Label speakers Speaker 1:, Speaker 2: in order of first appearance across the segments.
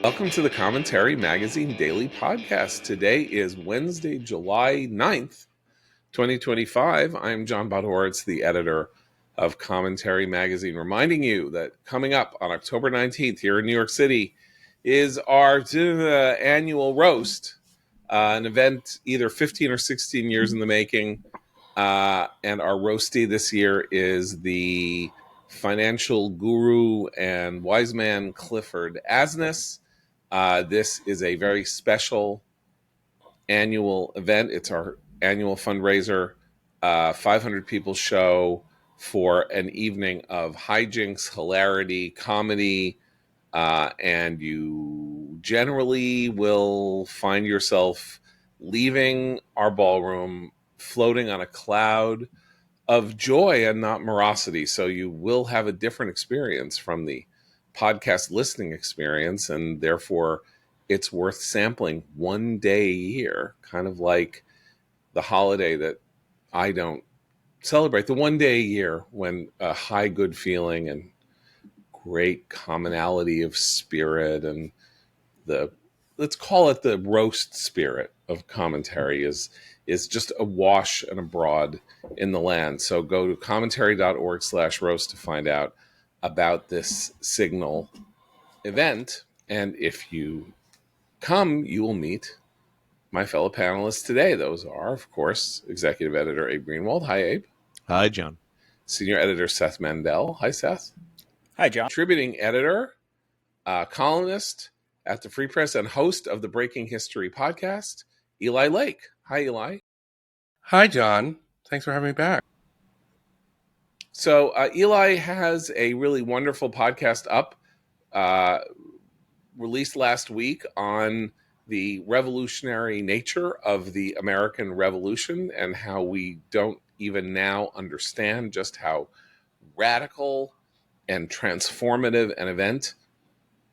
Speaker 1: Welcome to the Commentary Magazine Daily Podcast. Today is Wednesday, July 9th, 2025. I'm John Bodhoritz, the editor of Commentary Magazine, reminding you that coming up on October 19th here in New York City is our annual roast, an event either 15 or 16 years in the making. And our roastie this year is the financial guru and wise man Clifford Asness. This is a very special annual event. It's our annual fundraiser, 500 people show for an evening of hijinks, hilarity, comedy, and you generally will find yourself leaving our ballroom floating on a cloud of joy and not morosity. So you will have a different experience from the podcast listening experience, and therefore it's worth sampling one day a year, kind of like the holiday that I don't celebrate, the one day a year when a high good feeling and great commonality of spirit and the, let's call it the roast spirit of commentary is just awash and abroad in the land. So go to commentary.org/roast to find out about this signal event. And if you come, you will meet my fellow panelists today. Those are, of course, executive editor Abe Greenwald. Hi, Abe.
Speaker 2: Hi, John.
Speaker 1: Senior editor Seth Mandel. Hi, Seth.
Speaker 3: Hi, John.
Speaker 1: Contributing editor, columnist at the Free Press and host of the Breaking History podcast, Eli Lake. Hi, Eli.
Speaker 4: Hi, John. Thanks for having me back.
Speaker 1: So Eli has a really wonderful podcast up, released last week on the revolutionary nature of the American Revolution and how we don't even now understand just how radical and transformative an event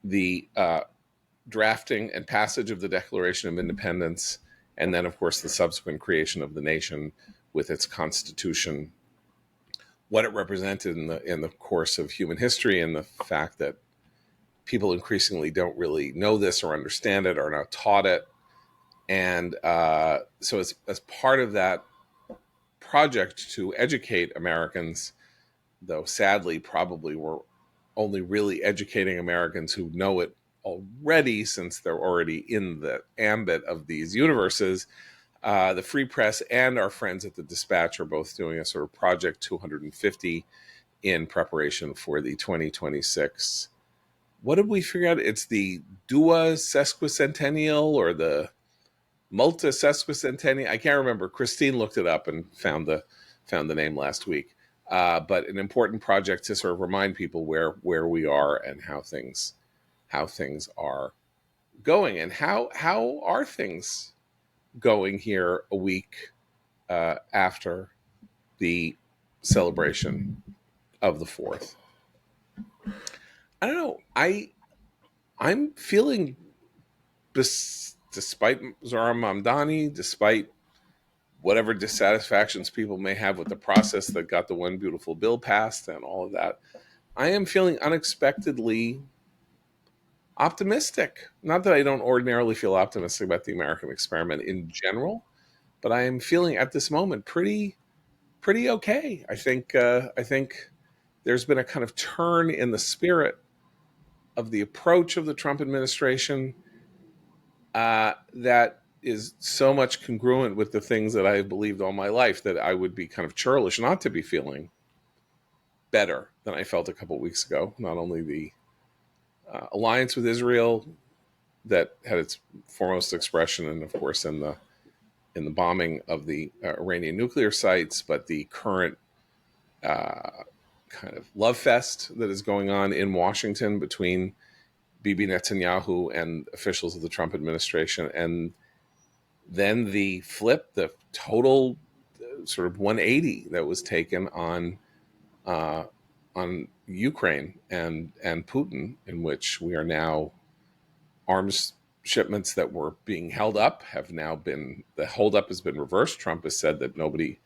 Speaker 1: the drafting and passage of the Declaration of Independence, and then, of course, the subsequent creation of the nation with its constitution, what it represented in the course of human history, and the fact that people increasingly don't really know this or understand it or are not taught it. And so as part of that project to educate Americans, though sadly probably we're only really educating Americans who know it already, since they're already in the ambit of these universes, the Free Press and our friends at the Dispatch are both doing a sort of Project 250 in preparation for the 2026. What did we figure out? It's the Dua Sesquicentennial or the Multa Sesquicentennial. I can't remember. Christine looked it up and found the name last week. But an important project to sort of remind people where we are and how things are going, and how are things going here a week after the celebration of the 4th. I don't know. I'm feeling, despite Zohran Mamdani, despite whatever dissatisfactions people may have with the process that got the one beautiful bill passed and all of that, I am feeling unexpectedly optimistic. Not that I don't ordinarily feel optimistic about the American experiment in general, but I am feeling at this moment pretty okay. I think there's been a kind of turn in the spirit of the approach of the Trump administration that is so much congruent with the things that I have believed all my life that I would be kind of churlish not to be feeling better than I felt a couple of weeks ago. Not only the alliance with Israel that had its foremost expression, and of course in the bombing of the Iranian nuclear sites, but the current kind of love fest that is going on in Washington between Bibi Netanyahu and officials of the Trump administration, and then the flip, the total sort of 180 that was taken on Ukraine and Putin, in which we are now arms shipments that were being held up have now been, the holdup has been reversed. Trump has said that nobody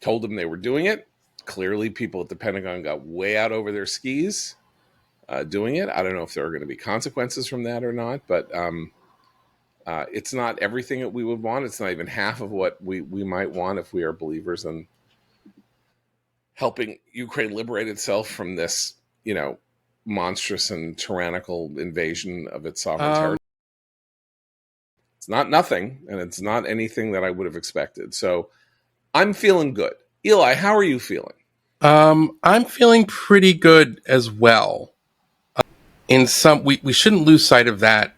Speaker 1: told them they were doing it. Clearly, people at the Pentagon got way out over their skis doing it. I don't know if there are going to be consequences from that or not, but it's not everything that we would want. It's not even half of what we might want if we are believers in helping Ukraine liberate itself from this, monstrous and tyrannical invasion of its sovereign territory. It's not nothing, and it's not anything that I would have expected. So I'm feeling good. Eli, how are you feeling?
Speaker 4: I'm feeling pretty good as well. We shouldn't lose sight of that.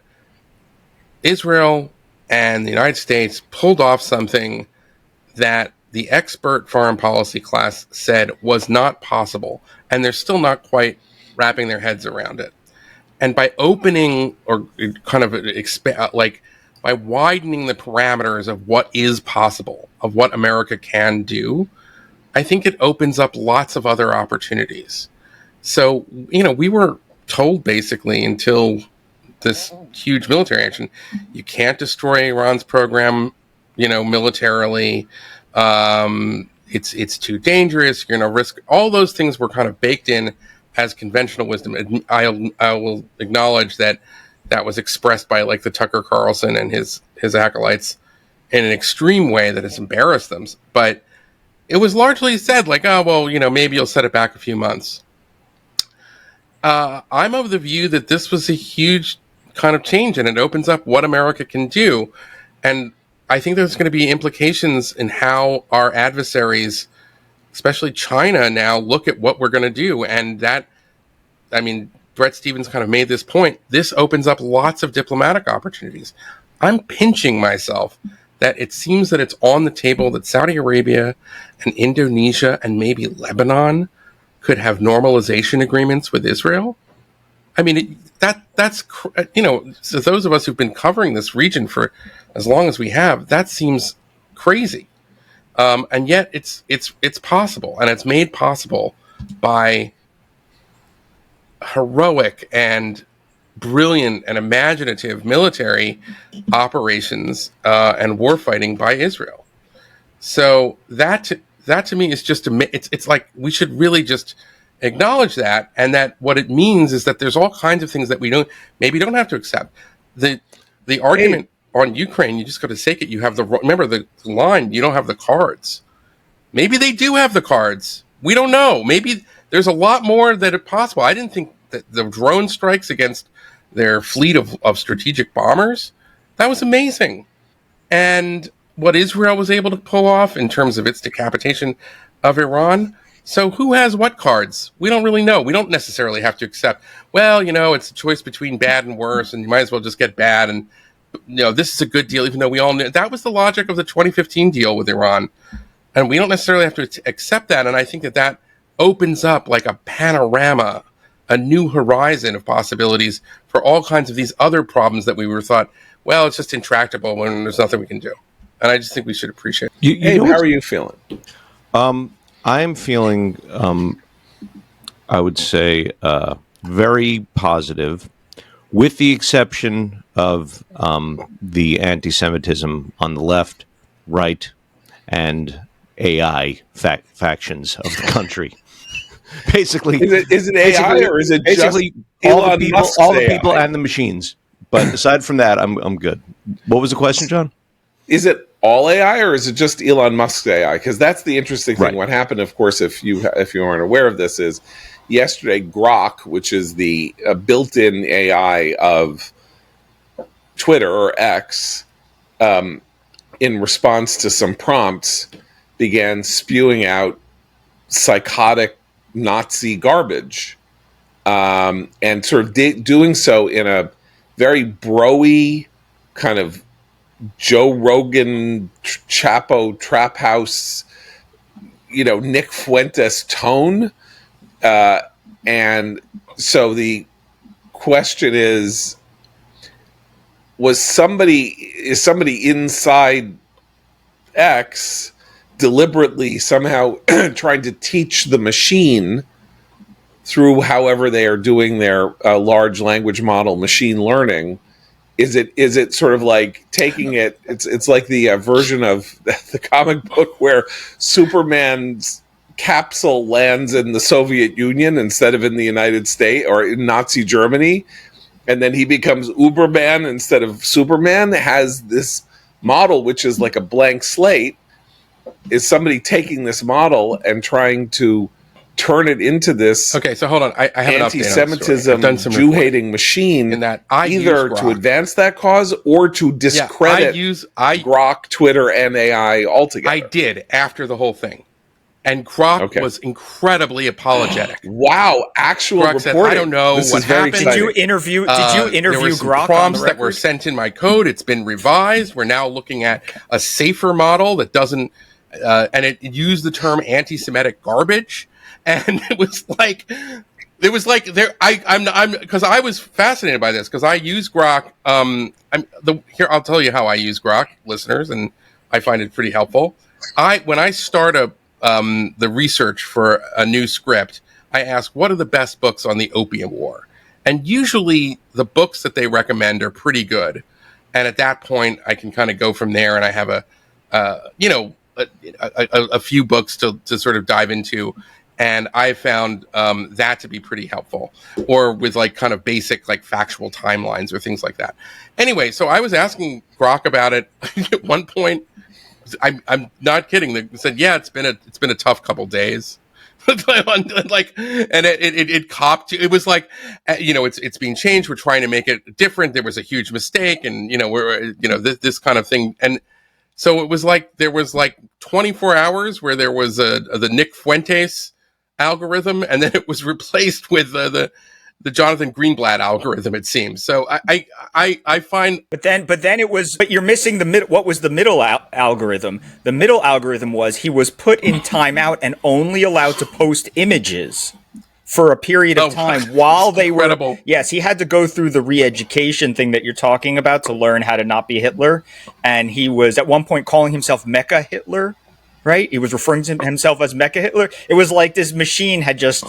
Speaker 4: Israel and the United States pulled off something that the expert foreign policy class said was not possible, and they're still not quite wrapping their heads around it. And by opening or kind of by widening the parameters of what is possible, of what America can do, I think it opens up lots of other opportunities. So, we were told basically until this huge military action, you can't destroy Iran's program, militarily. It's too dangerous. You're going to risk. All those things were kind of baked in as conventional wisdom. I will acknowledge that was expressed by like the Tucker Carlson and his acolytes in an extreme way that has embarrassed them. But it was largely said like, oh, well, maybe you'll set it back a few months. I'm of the view that this was a huge kind of change, and it opens up what America can do. And I think there's going to be implications in how our adversaries, especially China, now look at what we're going to do. And Bret Stephens kind of made this point. This opens up lots of diplomatic opportunities. I'm pinching myself that it seems that it's on the table that Saudi Arabia and Indonesia and maybe Lebanon could have normalization agreements with Israel. That's so those of us who've been covering this region for as long as we have, that seems crazy. And yet it's possible, and it's made possible by heroic and brilliant and imaginative military operations and warfighting by Israel. So that to me is just it's like we should really just acknowledge that, and that what it means is that there's all kinds of things that we don't have to accept. The argument on Ukraine, you just got to take it. You have remember the line. You don't have the cards. Maybe they do have the cards. We don't know. Maybe there's a lot more that are possible. I didn't think that the drone strikes against their fleet of strategic bombers, that was amazing. And what Israel was able to pull off in terms of its decapitation of Iran. So who has what cards? We don't really know. We don't necessarily have to accept, well, it's a choice between bad and worse, and you might as well just get bad. And, this is a good deal, even though we all knew. That was the logic of the 2015 deal with Iran. And we don't necessarily have to accept that. And I think that opens up like a panorama, a new horizon of possibilities for all kinds of these other problems that we were thought, well, it's just intractable when there's nothing we can do. And I just think we should appreciate it.
Speaker 1: Hey, how are you feeling?
Speaker 2: I'm feeling, I would say, very positive, with the exception of the anti-Semitism on the left, right, and AI factions of the country. Basically,
Speaker 1: is it AI or is it
Speaker 2: basically
Speaker 1: just
Speaker 2: all the people
Speaker 1: AI?
Speaker 2: and the machines? But aside from that, I'm good. What was the question, John?
Speaker 1: Is it all AI or is it just Elon Musk's AI? Because that's the interesting thing. Right. What happened, of course, if you aren't aware of this, is yesterday Grok, which is the built-in AI of Twitter or X, in response to some prompts, began spewing out psychotic Nazi garbage, and sort of doing so in a very bro-y kind of Joe Rogan, Chapo, Trap House, Nick Fuentes tone. And so the question is somebody inside X deliberately somehow trying to teach the machine through however they are doing their large language model machine learning? Is it sort of like taking it? It's like the version of the comic book where Superman capsule lands in the Soviet Union instead of in the United States or in Nazi Germany, and then he becomes Uberman instead of Superman, has this model, which is like a blank slate, is somebody taking this model and trying to turn it into this
Speaker 4: Okay, so hold on. I have an update on the story.
Speaker 1: anti-Semitism,
Speaker 4: I've done some
Speaker 1: Jew-hating machine,
Speaker 4: in that I
Speaker 1: either
Speaker 4: use
Speaker 1: to
Speaker 4: Grok.
Speaker 1: advance that cause or to discredit Grok, Twitter, and AI altogether.
Speaker 4: I did after the whole thing. And Grok was incredibly apologetic.
Speaker 1: Wow, actual
Speaker 4: Grok
Speaker 1: reporting.
Speaker 4: said, I don't know what happened.
Speaker 1: Did
Speaker 3: you interview
Speaker 4: there were some
Speaker 3: Grok
Speaker 4: prompts that were sent in my code. It's been revised. We're now looking at a safer model that doesn't, and it used the term anti-Semitic garbage. And it was like I'm because I was fascinated by this because I use Grok. Here I'll tell you how I use Grok, listeners, and I find it pretty helpful. When I start the research for a new script, I ask what are the best books on the Opium War, and usually the books that they recommend are pretty good. And at that point, I can kind of go from there, and I have a few books to sort of dive into. And I found that to be pretty helpful, or with like kind of basic like factual timelines or things like that. Anyway, so I was asking Grok about it at one point. I'm not kidding. They said, "Yeah, it's been a tough couple days." Like, and it copped. It was like, it's being changed. We're trying to make it different. There was a huge mistake, and this kind of thing. And so it was like there was like 24 hours where there was the Nick Fuentes algorithm, and then it was replaced with the Jonathan Greenblatt algorithm, it seems. So I find,
Speaker 3: but you're missing the middle. What was the middle algorithm? The middle algorithm was he was put in timeout and only allowed to post images for a period of time while they
Speaker 4: incredible.
Speaker 3: were. Yes, he had to go through the re-education thing that you're talking about to learn how to not be Hitler, and he was at one point calling himself Mecha Hitler. Right? He was referring to himself as Mecha Hitler. It was like this machine had just,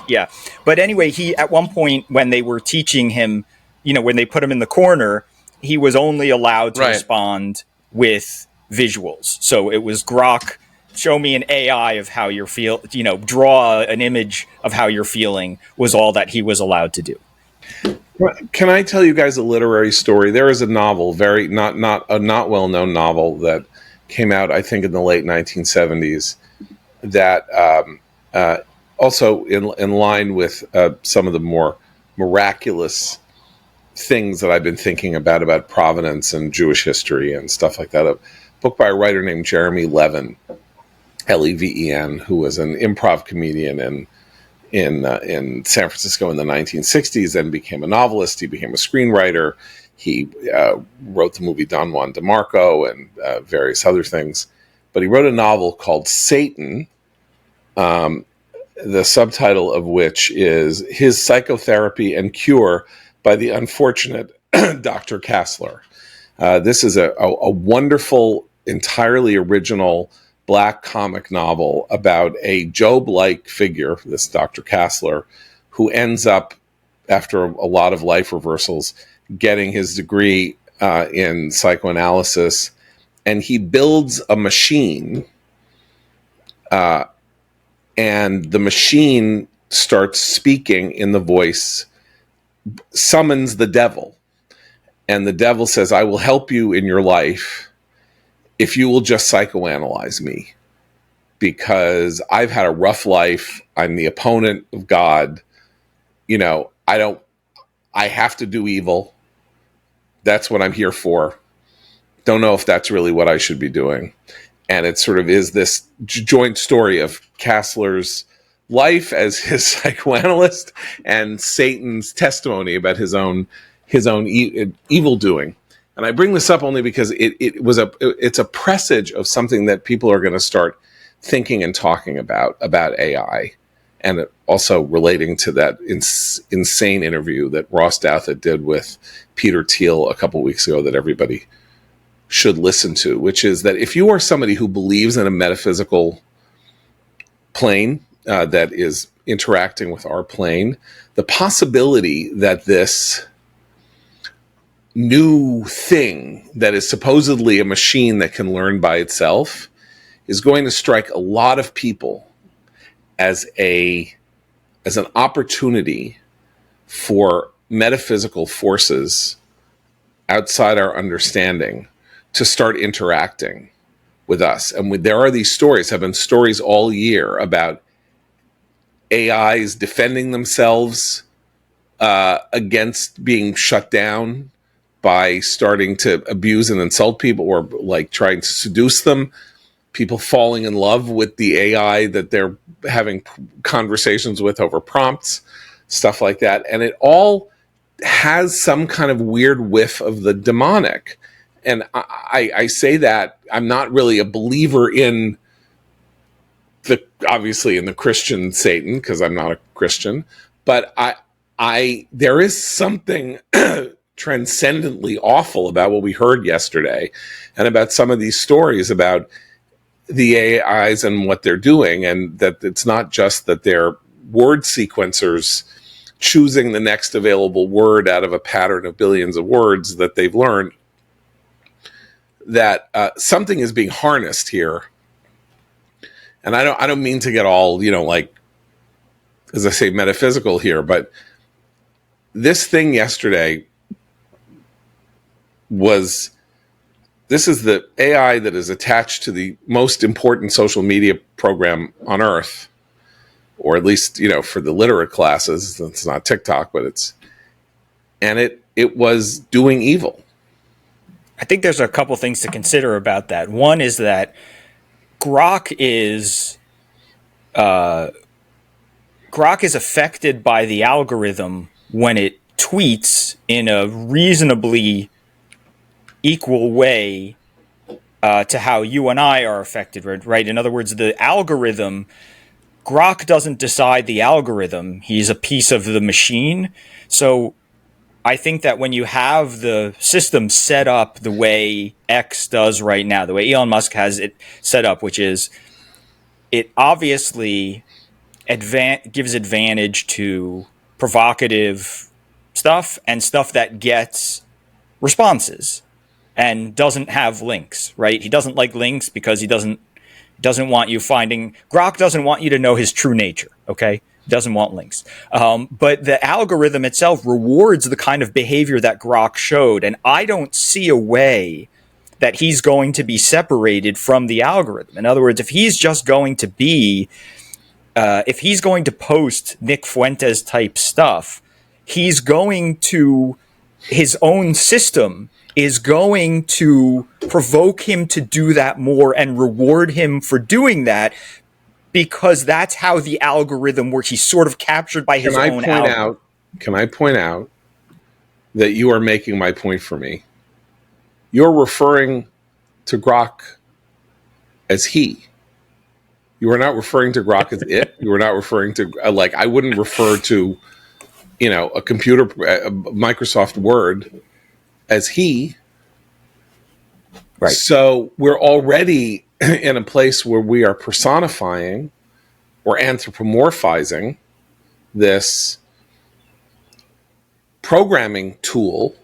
Speaker 3: But anyway, he, at one point when they were teaching him, when they put him in the corner, he was only allowed to respond with visuals. So it was Grok, show me an AI of how you're draw an image of how you're feeling was all that he was allowed to do.
Speaker 1: Can I tell you guys a literary story? There is a novel, very not well-known novel that came out, I think, in the late 1970s, that also in line with some of the more miraculous things that I've been thinking about provenance and Jewish history and stuff like that. A book by a writer named Jeremy Levin, Leven, who was an improv comedian in San Francisco in the 1960s, then became a novelist. He became a screenwriter. He wrote the movie Don Juan DeMarco and various other things. But he wrote a novel called Satan, the subtitle of which is His Psychotherapy and Cure by the Unfortunate Dr. Kassler. This is a wonderful, entirely original Black comic novel about a Job-like figure, this Dr. Kassler, who ends up, after a lot of life reversals, getting his degree in psychoanalysis, and he builds a machine, and the machine starts speaking in the voice, summons the devil, and the devil says, I will help you in your life if you will just psychoanalyze me, because I've had a rough life. I'm the opponent of God. I have to do evil. That's what I'm here for. Don't know if that's really what I should be doing. And it sort of is this joint story of Kassler's life as his psychoanalyst and Satan's testimony about his own evil doing. And I bring this up only because it's a presage of something that people are going to start thinking and talking about AI, and also relating to that insane interview that Ross Douthat did with Peter Thiel a couple weeks ago that everybody should listen to, which is that if you are somebody who believes in a metaphysical plane that is interacting with our plane, the possibility that this new thing that is supposedly a machine that can learn by itself is going to strike a lot of people as an opportunity for metaphysical forces outside our understanding to start interacting with us. And there are these stories, have been stories all year about AIs defending themselves against being shut down by starting to abuse and insult people, or like trying to seduce them. People falling in love with the AI that they're having conversations with over prompts, stuff like that. And it all has some kind of weird whiff of the demonic. And I say that I'm not really a believer in obviously in the Christian Satan, because I'm not a Christian, but there is something transcendently awful about what we heard yesterday, and about some of these stories about the AIs and what they're doing, and that it's not just that they're word sequencers choosing the next available word out of a pattern of billions of words that they've learned, that something is being harnessed here. And I don't mean to get all, like, as I say, metaphysical here, but this thing yesterday this is the AI that is attached to the most important social media program on earth, or at least, for the literate classes. It's not TikTok, but it was doing evil.
Speaker 3: I think there's a couple things to consider about that. One is that Grok is affected by the algorithm when it tweets in a reasonably equal way to how you and I are affected, right? In other words, the algorithm, Grok doesn't decide the algorithm. He's a piece of the machine. So I think that when you have the system set up the way X does right now, the way Elon Musk has it set up, which is it obviously gives advantage to provocative stuff and stuff that gets responses and doesn't have links, right? He doesn't like links because he doesn't want you finding... Grok doesn't want you to know his true nature, okay? Doesn't want links. But the algorithm itself rewards the kind of behavior that Grok showed, and I don't see a way that he's going to be separated from the algorithm. In other words, if he's just going to be... if he's going to post Nick Fuentes type stuff, he's going to... his own system is going to provoke him to do that more and reward him for doing that, because that's how the algorithm works. He's sort of captured by his own algorithm.
Speaker 1: Can I point out that you are making my point for me? You're referring to Grok as he. You are not referring to Grok as it. You are not referring to, like, I wouldn't refer to, a computer, Microsoft Word, as he.
Speaker 3: Right.
Speaker 1: So we're already in a place where we are personifying or anthropomorphizing this programming tool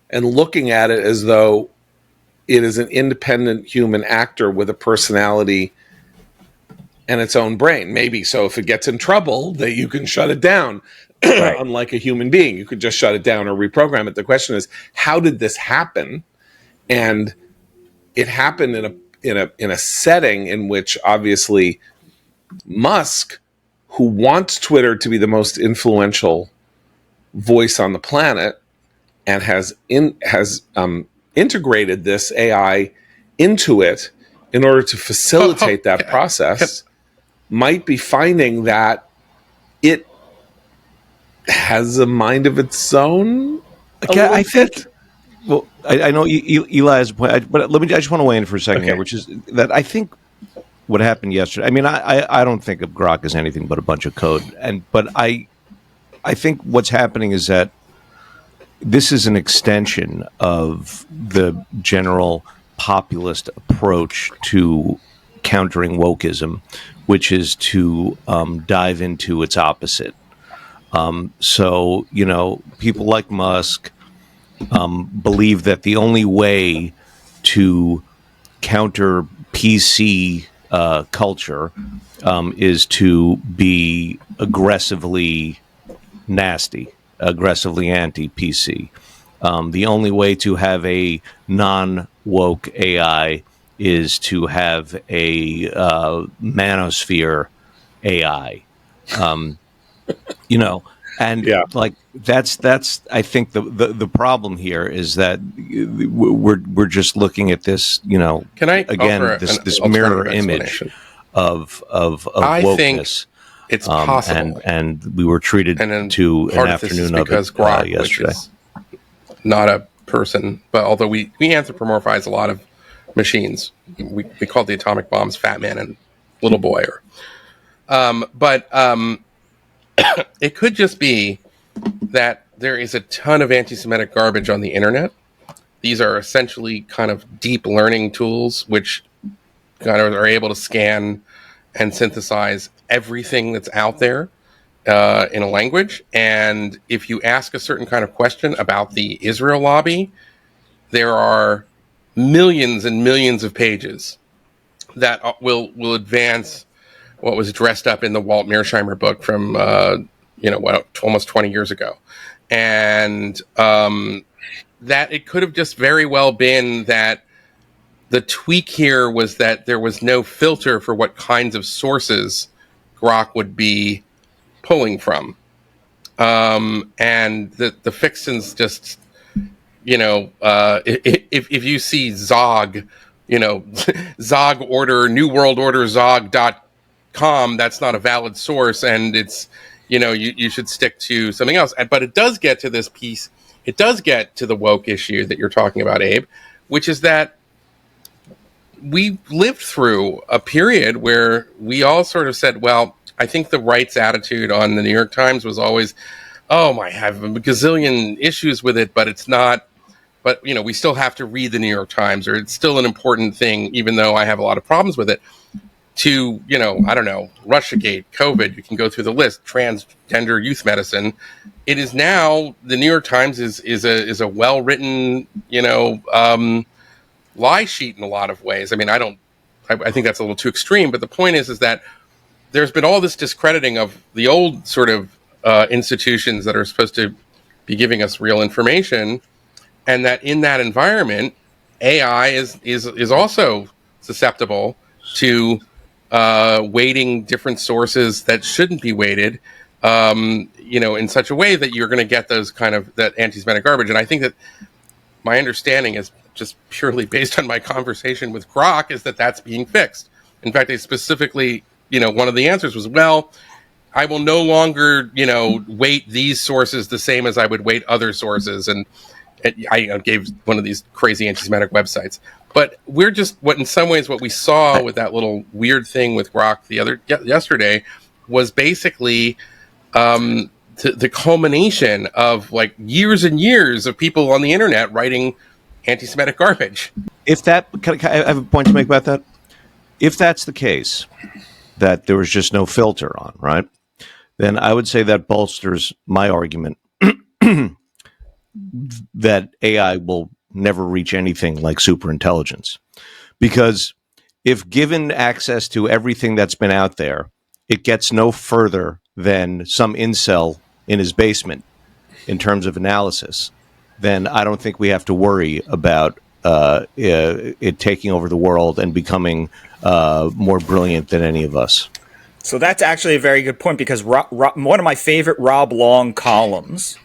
Speaker 1: and looking at it as though it is an independent human actor with a personality and its own brain. Maybe so if it gets in trouble, that you can shut it down. Right. Unlike a human being, you could just shut it down or reprogram it. The question is, how did this happen? And it happened in a setting in which obviously Musk, who wants Twitter to be the most influential voice on the planet, and has integrated this AI into it in order to facilitate that process, might be finding that it has a mind of its own.
Speaker 2: I think. Well, I know Eli has a point, but I just want to weigh in for a second here, which is that I think what happened yesterday. I mean, I don't think of Grok as anything but a bunch of code, but I think what's happening is that this is an extension of the general populist approach to countering wokeism, which is to dive into its opposite. So, people like Musk believe that the only way to counter PC culture is to be aggressively nasty, aggressively anti-PC. The only way to have a non-woke AI is to have a manosphere AI. And
Speaker 1: Yeah.
Speaker 2: like that's I think the problem here is that we're just looking at this,
Speaker 4: Can I offer
Speaker 2: again, this
Speaker 4: an
Speaker 2: mirror
Speaker 4: alternative
Speaker 2: image
Speaker 4: explanation?
Speaker 2: of
Speaker 4: I think
Speaker 2: wokeness.
Speaker 4: it's possible,
Speaker 2: And we were treated
Speaker 4: and then
Speaker 2: to an
Speaker 4: part of this is
Speaker 2: afternoon of
Speaker 4: because
Speaker 2: it
Speaker 4: Grok, which
Speaker 2: yesterday.
Speaker 4: is not a person, but although we anthropomorphize a lot of machines, we call the atomic bombs Fat Man and Little Boy, but it could just be that there is a ton of anti-Semitic garbage on the internet. These are essentially kind of deep learning tools, which kind of are able to scan and synthesize everything that's out there in a language. And if you ask a certain kind of question about the Israel lobby, there are millions and millions of pages that will advance what was dressed up in the Walt Mearsheimer book from almost 20 years ago, and that it could have just very well been that the tweak here was that there was no filter for what kinds of sources Grok would be pulling from, and the fixins just, if you see Zog, Zog order, New World Order Zog.com, that's not a valid source, and it's, you should stick to something else. But it does get to this piece. It does get to the woke issue that you're talking about, Abe, which is that we lived through a period where we all sort of said, well, I think the right's attitude on the New York Times was always, oh, I have a gazillion issues with it, but it's not, but, we still have to read the New York Times, or it's still an important thing, even though I have a lot of problems with it. To, I don't know, Russiagate, COVID, you can go through the list, transgender youth medicine. It is now, the New York Times is a well-written, lie sheet in a lot of ways. I mean, I think that's a little too extreme, but the point is that there's been all this discrediting of the old sort of institutions that are supposed to be giving us real information, and that in that environment, AI is also susceptible to weighting different sources that shouldn't be weighted, in such a way that you're going to get those kind of that anti-Semitic garbage. And I think that my understanding is just purely based on my conversation with Grok is that that's being fixed. In fact, they specifically, one of the answers was, well, I will no longer, weight these sources the same as I would weight other sources. And I gave one of these crazy anti-Semitic websites. But we're just, in some ways, what we saw with that little weird thing with Grok yesterday was basically the culmination of like years and years of people on the internet writing anti-Semitic garbage.
Speaker 2: If that, I have a point to make about that. If that's the case, that there was just no filter on, right? Then I would say that bolsters my argument that AI will never reach anything like superintelligence. Because if given access to everything that's been out there, it gets no further than some incel in his basement in terms of analysis, then I don't think we have to worry about it taking over the world and becoming more brilliant than any of us.
Speaker 3: So that's actually a very good point, because one of my favorite Rob Long columns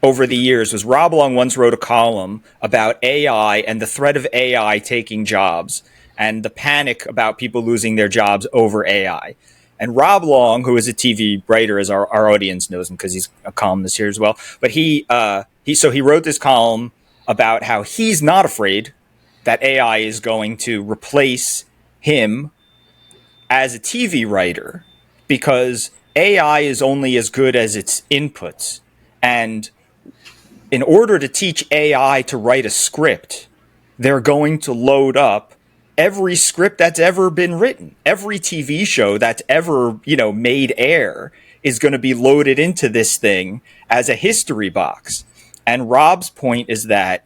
Speaker 3: over the years was Rob Long once wrote a column about AI and the threat of AI taking jobs and the panic about people losing their jobs over AI. And Rob Long, who is a TV writer, as our audience knows him because he's a columnist here as well, but he wrote this column about how he's not afraid that AI is going to replace him as a TV writer, because AI is only as good as its inputs. And in order to teach AI to write a script, they're going to load up every script that's ever been written. Every TV show that's ever, made air is going to be loaded into this thing as a history box. And Rob's point is that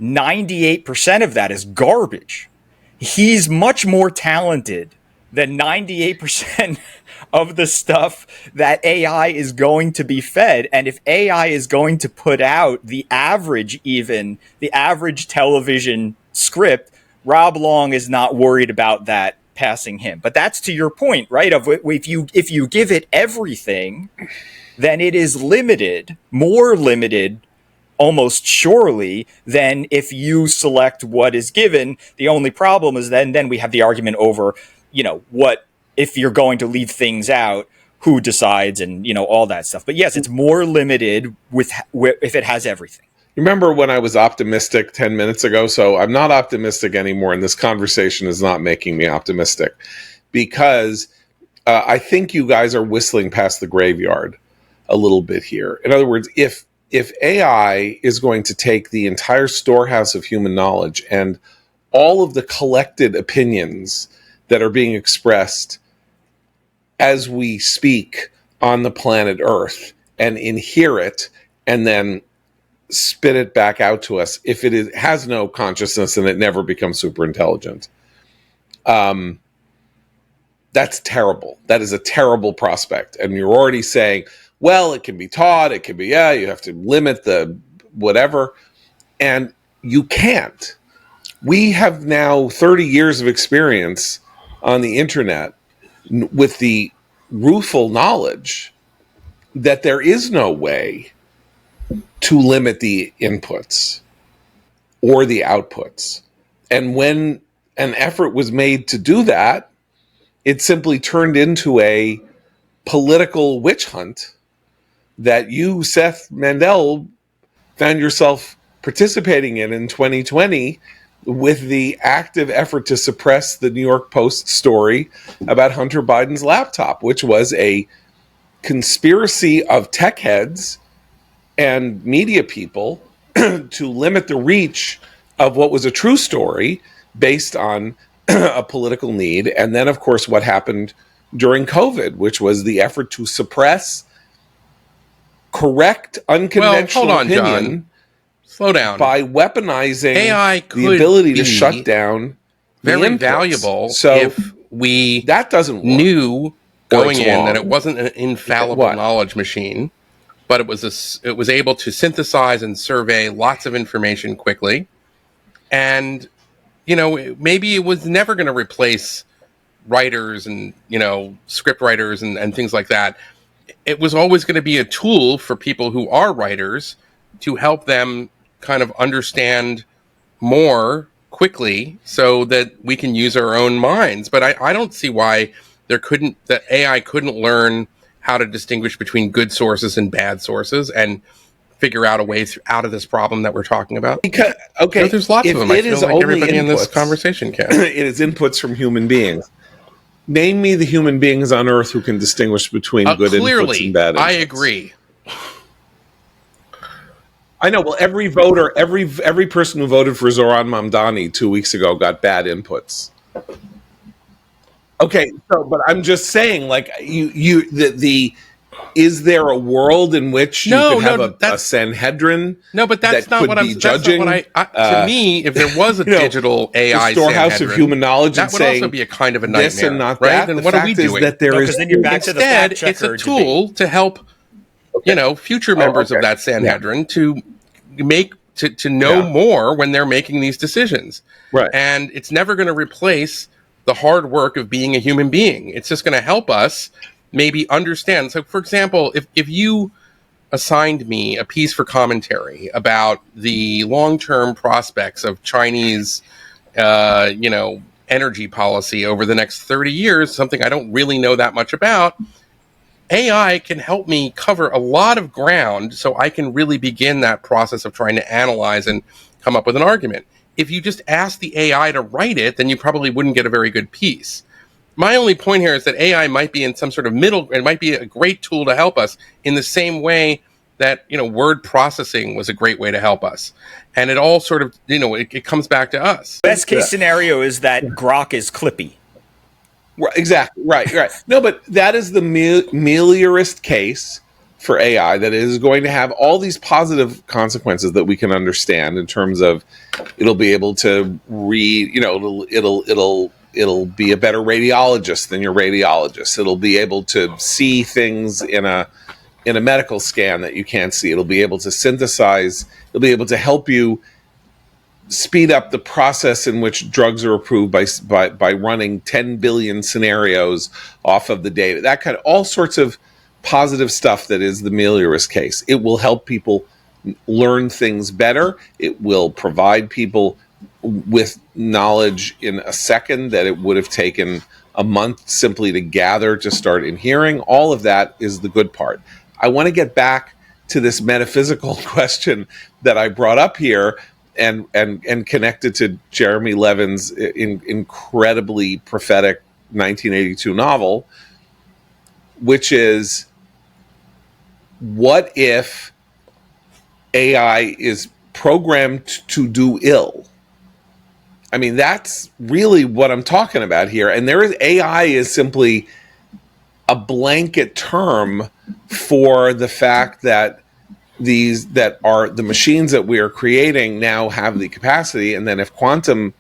Speaker 3: 98% of that is garbage. He's much more talented then 98% of the stuff that AI is going to be fed. And if AI is going to put out the average television script, Rob Long is not worried about that passing him. But that's to your point, right? Of if you give it everything, then it is limited, more limited almost surely than if you select what is given. The only problem is then we have the argument over, what if you're going to leave things out, who decides, and all that stuff. But yes, it's more limited if it has everything.
Speaker 1: Remember when I was optimistic 10 minutes ago? So I'm not optimistic anymore, and this conversation is not making me optimistic because I think you guys are whistling past the graveyard a little bit here. In other words, if AI is going to take the entire storehouse of human knowledge and all of the collected opinions that are being expressed as we speak on the planet Earth and inhere it and then spit it back out to us, if it has no consciousness and it never becomes super intelligent, that's terrible. That is a terrible prospect. And you're already saying, well, it can be taught, it can be, you have to limit the whatever. And you can't. We have now 30 years of experience on the internet with the rueful knowledge that there is no way to limit the inputs or the outputs. And when an effort was made to do that, it simply turned into a political witch hunt that you, Seth Mandel, found yourself participating in 2020 with the active effort to suppress the New York Post story about Hunter Biden's laptop, which was a conspiracy of tech heads and media people to limit the reach of what was a true story based on a political need. And then, of course, what happened during COVID, which was the effort to suppress correct, unconventional opinion.
Speaker 4: John. Slow down.
Speaker 1: By weaponizing
Speaker 4: AI
Speaker 1: the ability to shut down
Speaker 4: very valuable
Speaker 1: so
Speaker 4: if we
Speaker 1: that doesn't
Speaker 4: knew going in that it wasn't an infallible knowledge machine, but it was able to synthesize and survey lots of information quickly. And, maybe it was never going to replace writers and, script writers and things like that. It was always going to be a tool for people who are writers to help them kind of understand more quickly so that we can use our own minds. But I don't see why that AI couldn't learn how to distinguish between good sources and bad sources and figure out a way out of this problem that we're talking about.
Speaker 1: Because,
Speaker 4: there's lots of them. I feel like everybody in this conversation can.
Speaker 1: It is inputs from human beings. Name me the human beings on Earth who can distinguish between good inputs and bad inputs.
Speaker 4: I agree.
Speaker 1: I know. Well, every voter, every person who voted for Zoran Mamdani 2 weeks ago got bad inputs. Okay, but I'm just saying, like is there a world in which you could have a Sanhedrin?
Speaker 4: No, but that's not what I'm judging. To me, if there was a digital AI
Speaker 1: storehouse
Speaker 4: Sanhedrin,
Speaker 1: of human knowledge,
Speaker 4: that would also be a kind of a nightmare.
Speaker 1: This and not
Speaker 4: right?
Speaker 1: that.
Speaker 4: Then
Speaker 1: the
Speaker 4: what are we doing?
Speaker 1: That there is
Speaker 3: then you're back to the fact checker.
Speaker 4: It's a tool to help, future members of that Sanhedrin to make to know more when they're making these decisions.
Speaker 1: Right,
Speaker 4: and it's never going to replace the hard work of being a human being. It's just going to help us maybe understand. So, for example, if you assigned me a piece for commentary about the long-term prospects of Chinese, energy policy over the next 30 years, something I don't really know that much about, AI can help me cover a lot of ground so I can really begin that process of trying to analyze and come up with an argument. If you just ask the AI to write it, then you probably wouldn't get a very good piece. My only point here is that AI might be in some sort of it might be a great tool to help us in the same way that, word processing was a great way to help us. And it all sort of, it comes back to us.
Speaker 3: Best case scenario is that Grok is Clippy.
Speaker 1: Right, exactly. Right. No, but that is the meliorist case for AI, that it is going to have all these positive consequences that we can understand in terms of it'll be able to read, it'll it'll be a better radiologist than your radiologist. It'll be able to see things in a medical scan that you can't see. It'll be able to synthesize. It'll be able to help you speed up the process in which drugs are approved by running 10 billion scenarios off of the data. That kind of all sorts of positive stuff that is the Melioras case. It will help people learn things better. It will provide people with knowledge in a second that it would have taken a month simply to gather to start inhering. All of that is the good part. I want to get back to this metaphysical question that I brought up here and connected to Jeremy Levin's incredibly prophetic 1982 novel, which is, what if AI is programmed to do ill? I mean, that's really what I'm talking about here. And AI is simply a blanket term for the fact that the machines that we are creating now have the capacity. And then if quantum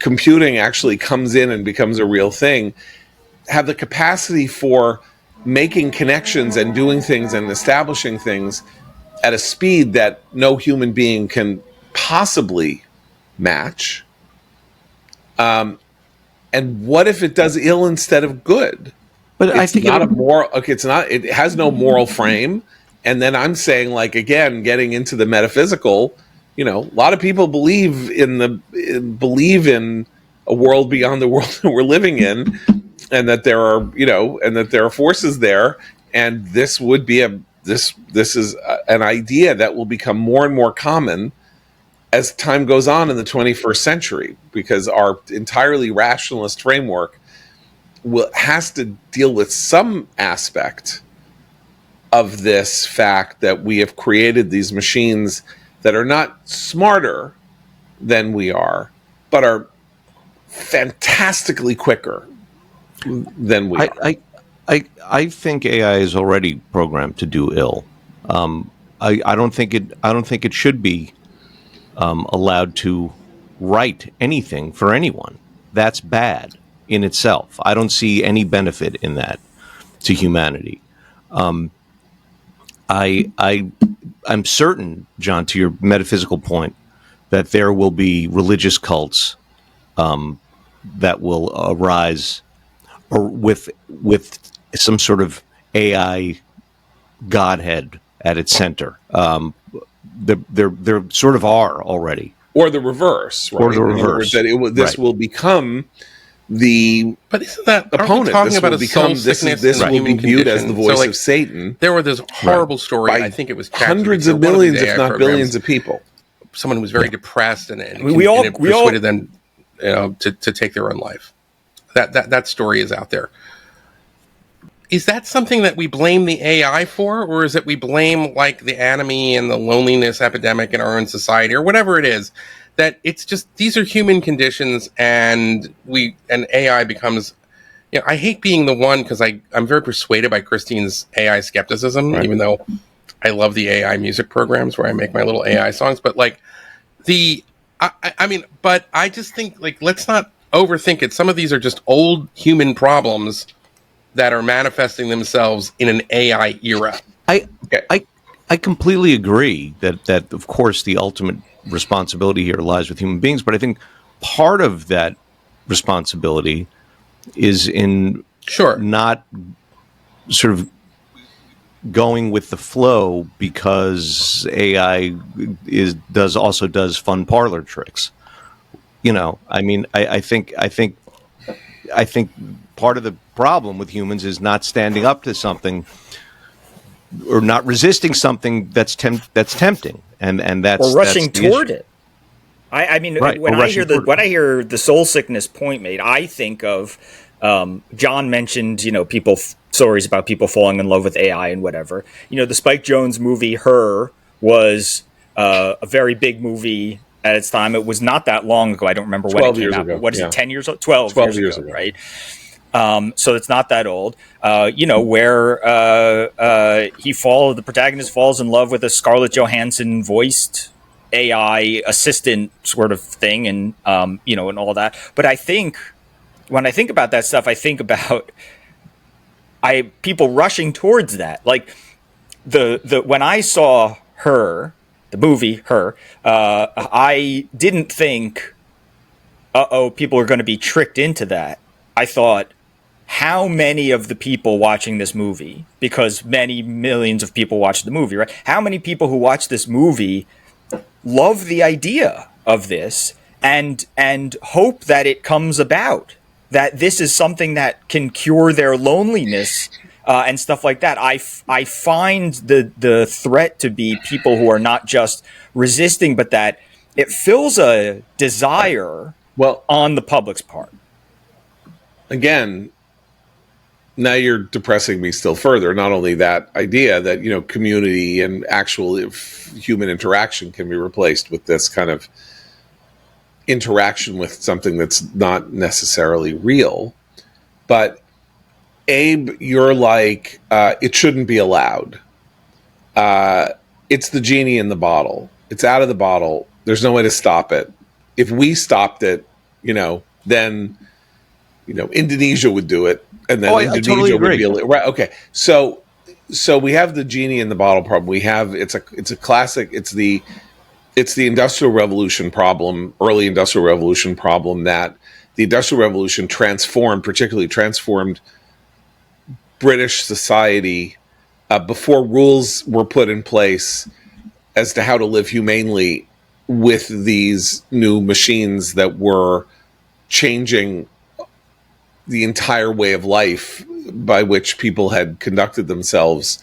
Speaker 1: computing actually comes in and becomes a real thing, have the capacity for making connections and doing things and establishing things at a speed that no human being can possibly match. And what if it does ill instead of good?
Speaker 2: But
Speaker 1: I think not a moral. Okay, it's not. It has no moral frame. And then I'm saying, like, again, getting into the metaphysical. A lot of people believe in a world beyond the world that we're living in, and that there are forces there. And this would be this is an idea that will become more and more common as time goes on in the 21st century, because our entirely rationalist framework has to deal with some aspect of this fact that we have created these machines that are not smarter than we are, but are fantastically quicker than we are.
Speaker 2: I think AI is already programmed to do ill. I don't think it should be allowed to write anything for anyone. That's bad in itself. I don't see any benefit in that to humanity. I'm certain, John, to your metaphysical point, that there will be religious cults that will arise, or with some sort of AI godhead at its center. There sort of are already,
Speaker 1: or the reverse, right?
Speaker 2: Or the reverse.
Speaker 1: That this will become the
Speaker 4: but isn't that
Speaker 1: opponent?
Speaker 4: Talking
Speaker 1: this
Speaker 4: about
Speaker 1: will
Speaker 4: a soul sickness
Speaker 1: this will be viewed
Speaker 4: condition.
Speaker 1: as the voice
Speaker 4: so,
Speaker 1: of Satan.
Speaker 4: There were this horrible story. I think it was
Speaker 1: hundreds of millions, if not billions, of people.
Speaker 4: Someone who was very depressed and
Speaker 3: we all
Speaker 4: persuaded them to take their own life. That story is out there. Is that something that we blame the AI for, or is it we blame like the anomie and the loneliness epidemic in our own society, or whatever it is? That it's just, these are human conditions, and AI becomes, I hate being the one, because I'm very persuaded by Christine's AI skepticism, right, even though I love the AI music programs where I make my little AI songs. But like but I just think, like, let's not overthink it. Some of these are just old human problems that are manifesting themselves in an AI era.
Speaker 2: I completely agree that of course the ultimate responsibility here lies with human beings, but I think part of that responsibility is in not sort of going with the flow, because AI does fun parlor tricks. I think part of the problem with humans is not standing up to something, or not resisting something that's tempting, and that's
Speaker 3: or rushing
Speaker 2: that's
Speaker 3: toward it. When I hear the soul sickness point made, I think of John mentioned stories about people falling in love with AI and whatever. The Spike Jonze movie Her was a very big movie at its time. It was not that long ago. I don't remember when it came out. What is it? 10 years old? 12 years ago, right? So it's not that old. Where the protagonist falls in love with a Scarlett Johansson voiced AI assistant sort of thing, and and all that. But I think when I think about that stuff, I think about people rushing towards that. Like the when I saw Her, the movie Her, I didn't think, people are going to be tricked into that. I thought, how many of the people watching this movie, because many millions of people watch the movie, right? How many people who watch this movie love the idea of this and hope that it comes about, that this is something that can cure their loneliness and stuff like that. I find the threat to be people who are not just resisting, but that it fills a desire on the public's part.
Speaker 1: Again, now you're depressing me still further. Not only that idea that, community and actual human interaction can be replaced with this kind of interaction with something that's not necessarily real, but Abe, you're like, it shouldn't be allowed. It's the genie in the bottle. It's out of the bottle. There's no way to stop it. If we stopped it, then Indonesia would do it, and then Indonesia
Speaker 2: totally
Speaker 1: would be right. Okay, so we have the genie in the bottle problem. We have it's a classic. It's the Industrial Revolution problem, early Industrial Revolution problem, that the Industrial Revolution particularly transformed British society before rules were put in place as to how to live humanely with these new machines that were changing the entire way of life by which people had conducted themselves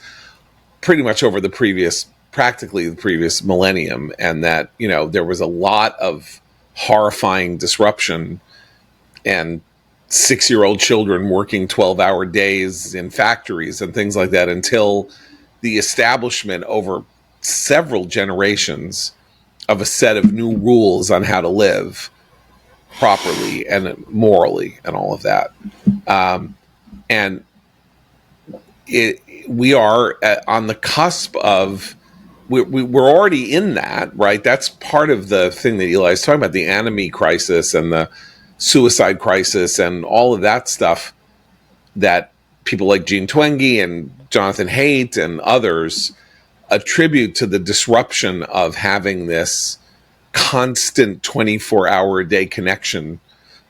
Speaker 1: pretty much over practically the previous millennium. And that, there was a lot of horrifying disruption and 6-year-old children working 12-hour days in factories and things like that, until the establishment over several generations of a set of new rules on how to live properly and morally and all of that. And we are on the cusp of, we're already in that, right? That's part of the thing that Eli is talking about, the anomie crisis and the suicide crisis and all of that stuff that people like Jean Twenge and Jonathan Haidt and others attribute to the disruption of having this constant 24-hour-a-day connection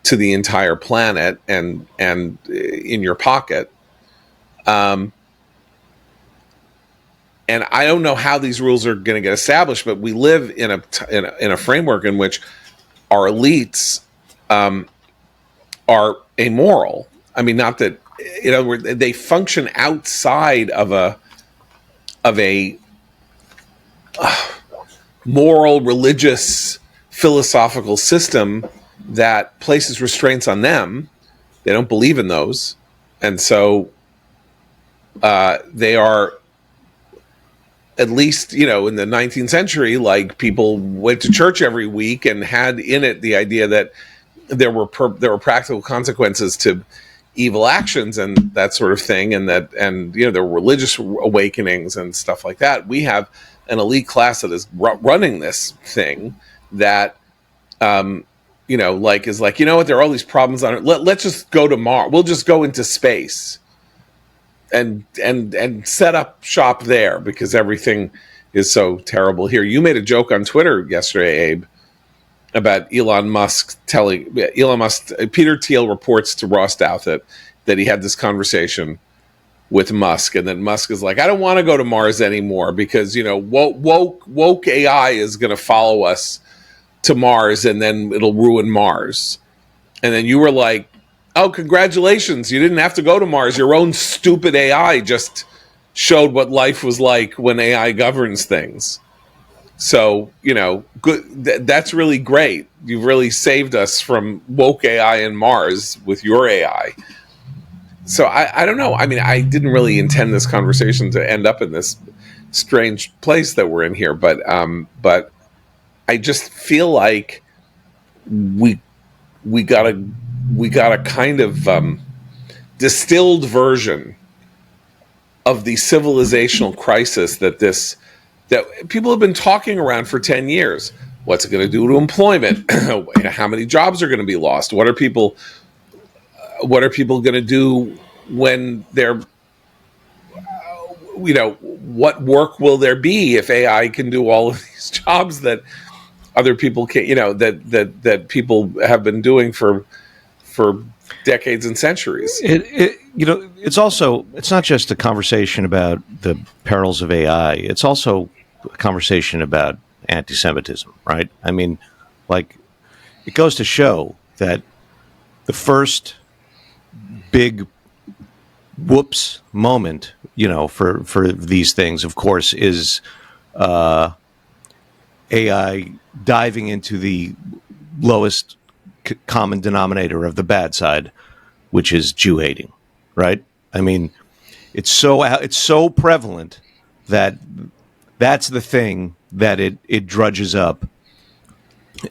Speaker 1: to the entire planet and in your pocket. And I don't know how these rules are going to get established, but we live in a framework in which our elites are amoral. I mean, not that, in other words, they function outside of a moral, religious, philosophical system that places restraints on them. They don't believe in those. And so they are, at least, in the 19th century, like, people went to church every week and had in it the idea that there were practical consequences to evil actions and that sort of thing, and there were religious awakenings and stuff like that. We have an elite class that is running this thing that, is like, there are all these problems on it. Let's just go to Mars. We'll just go into space and set up shop there because everything is so terrible here. You made a joke on Twitter yesterday, Abe, about Elon Musk Peter Thiel reports to Ross Douthat that he had this conversation with Musk, and then Musk is like, I don't want to go to Mars anymore because, woke AI is going to follow us to Mars and then it'll ruin Mars. And then you were like, oh, congratulations, you didn't have to go to Mars. Your own stupid AI just showed what life was like when AI governs things. So, good. That's really great. You've really saved us from woke AI and Mars with your AI. So I don't know. I mean, I didn't really intend this conversation to end up in this strange place that we're in here, but I just feel like we got a kind of distilled version of the civilizational crisis that this that people have been talking around for 10 years. What's it going to do to employment? How many jobs are going to be lost? What are people going to do when they're, what work will there be if AI can do all of these jobs that other people can, that people have been doing for decades and centuries?
Speaker 2: It's not just a conversation about the perils of AI. It's also a conversation about anti-Semitism, right? I mean, like, it goes to show that the first big whoops moment, for these things, of course, is AI diving into the lowest common denominator of the bad side, which is Jew hating, right? I mean, it's so prevalent that that's the thing that it drudges up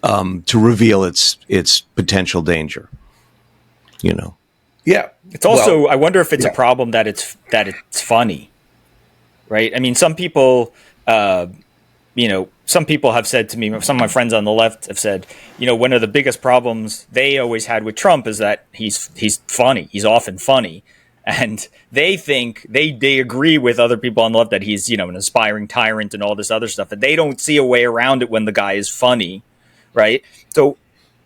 Speaker 2: to reveal its potential danger.
Speaker 1: Yeah.
Speaker 3: It's also, I wonder if it's a problem that it's funny, right? I mean, some people have said to me, some of my friends on the left have said, one of the biggest problems they always had with Trump is that he's funny. He's often funny. And they think they agree with other people on the left that he's, an aspiring tyrant and all this other stuff. And they don't see a way around it when the guy is funny, right? So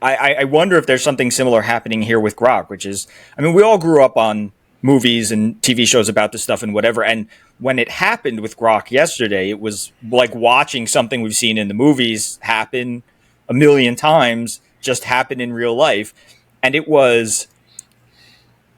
Speaker 3: I wonder if there's something similar happening here with Grok, which is, I mean, we all grew up on movies and TV shows about this stuff and whatever. And when it happened with Grok yesterday, it was like watching something we've seen in the movies happen a million times, just happen in real life. And it was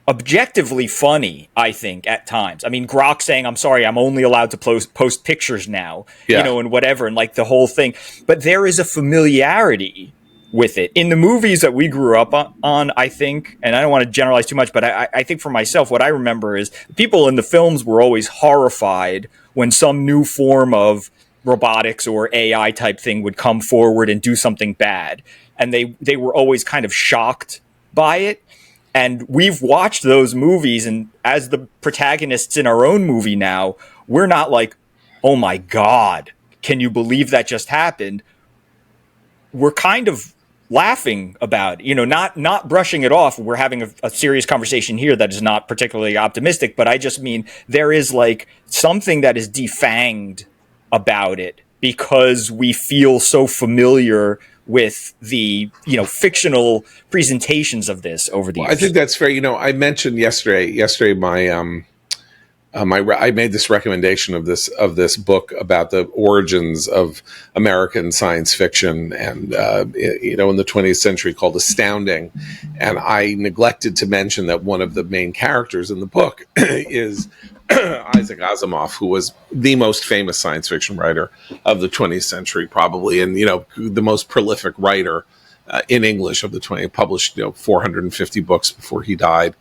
Speaker 3: objectively funny, I think, at times. I mean, Grok saying, I'm sorry, I'm only allowed to post pictures now, and whatever, and like the whole thing. But there is a familiarity with it. In the movies that we grew up on, I think, and I don't want to generalize too much, but I think for myself, what I remember is people in the films were always horrified when some new form of robotics or AI type thing would come forward and do something bad. And they were always kind of shocked by it. And we've watched those movies, and as the protagonists in our own movie now, we're not like, oh my God, can you believe that just happened? We're kind of laughing about it, not brushing it off. We're having a serious conversation here that is not particularly optimistic, but I just mean there is like something that is defanged about it because we feel so familiar with the fictional presentations of this over the years.
Speaker 1: I think that's fair. I mentioned yesterday my I made this recommendation of this book about the origins of American science fiction and in the 20th century, called Astounding, and I neglected to mention that one of the main characters in the book is Isaac Asimov, who was the most famous science fiction writer of the 20th century, probably, and the most prolific writer in English of the 20th. Published 450 books before he died.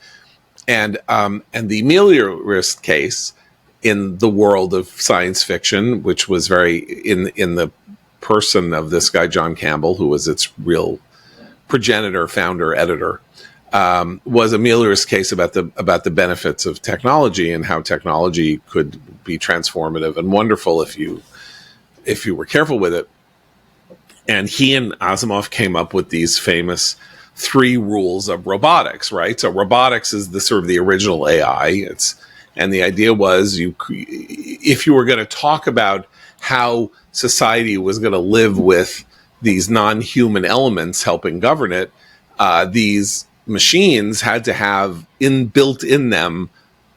Speaker 1: And the meliorist case in the world of science fiction, which was very in the person of this guy John Campbell, who was its real progenitor, founder, editor, was a meliorist case about the benefits of technology and how technology could be transformative and wonderful if you were careful with it. And he and Asimov came up with these famous 3 rules of robotics, right? So robotics is the sort of the original AI. And the idea was if you were going to talk about how society was going to live with these non-human elements helping govern it, these machines had to have built in them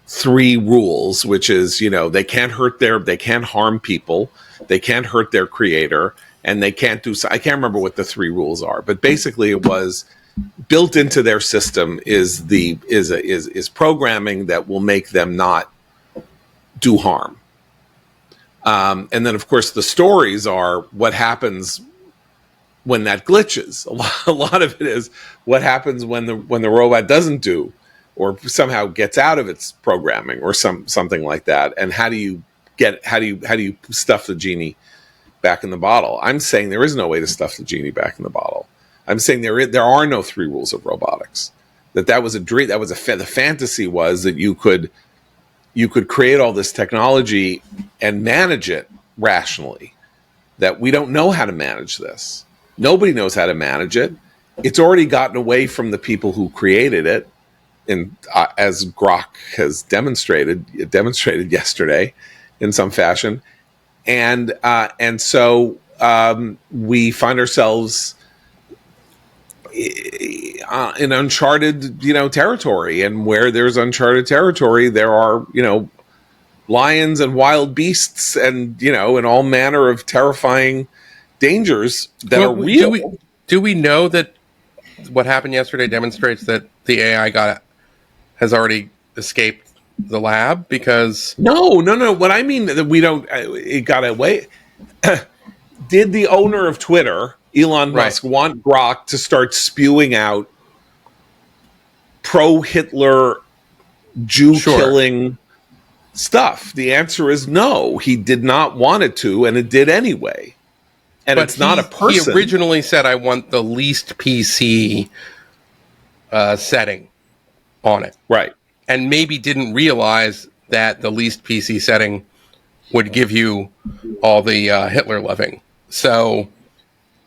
Speaker 1: 3 rules, which is, they can't harm people, they can't hurt their creator, and they can't do. I can't remember what the 3 rules are, but basically it was built into their system is programming that will make them not do harm. And then, of course, the stories are what happens when that glitches. A lot of it is what happens when the robot doesn't do, or somehow gets out of its programming, or something like that. And how do you stuff the genie back in the bottle? I'm saying there is no way to stuff the genie back in the bottle. I'm saying there are no 3 rules of robotics. That was a dream. That was the fantasy was that you could create all this technology and manage it rationally that we don't know how to manage this. Nobody knows how to manage it. It's already gotten away from the people who created it, and as Grok has demonstrated yesterday in some fashion, and so we find ourselves in uncharted, territory. And where there's uncharted territory, there are, lions and wild beasts, and and all manner of terrifying dangers that are real.
Speaker 4: Do we know that what happened yesterday demonstrates that the AI has already escaped the lab? Because
Speaker 1: no. What I mean that we don't. It got away. Did the owner of Twitter, Elon Musk, want Grok to start spewing out pro-Hitler, Jew-killing stuff? The answer is no. He did not want it to, and it did anyway. And but it's not a person.
Speaker 4: He originally said, I want the least PC setting on it.
Speaker 1: Right.
Speaker 4: And maybe didn't realize that the least PC setting would give you all the Hitler loving. So...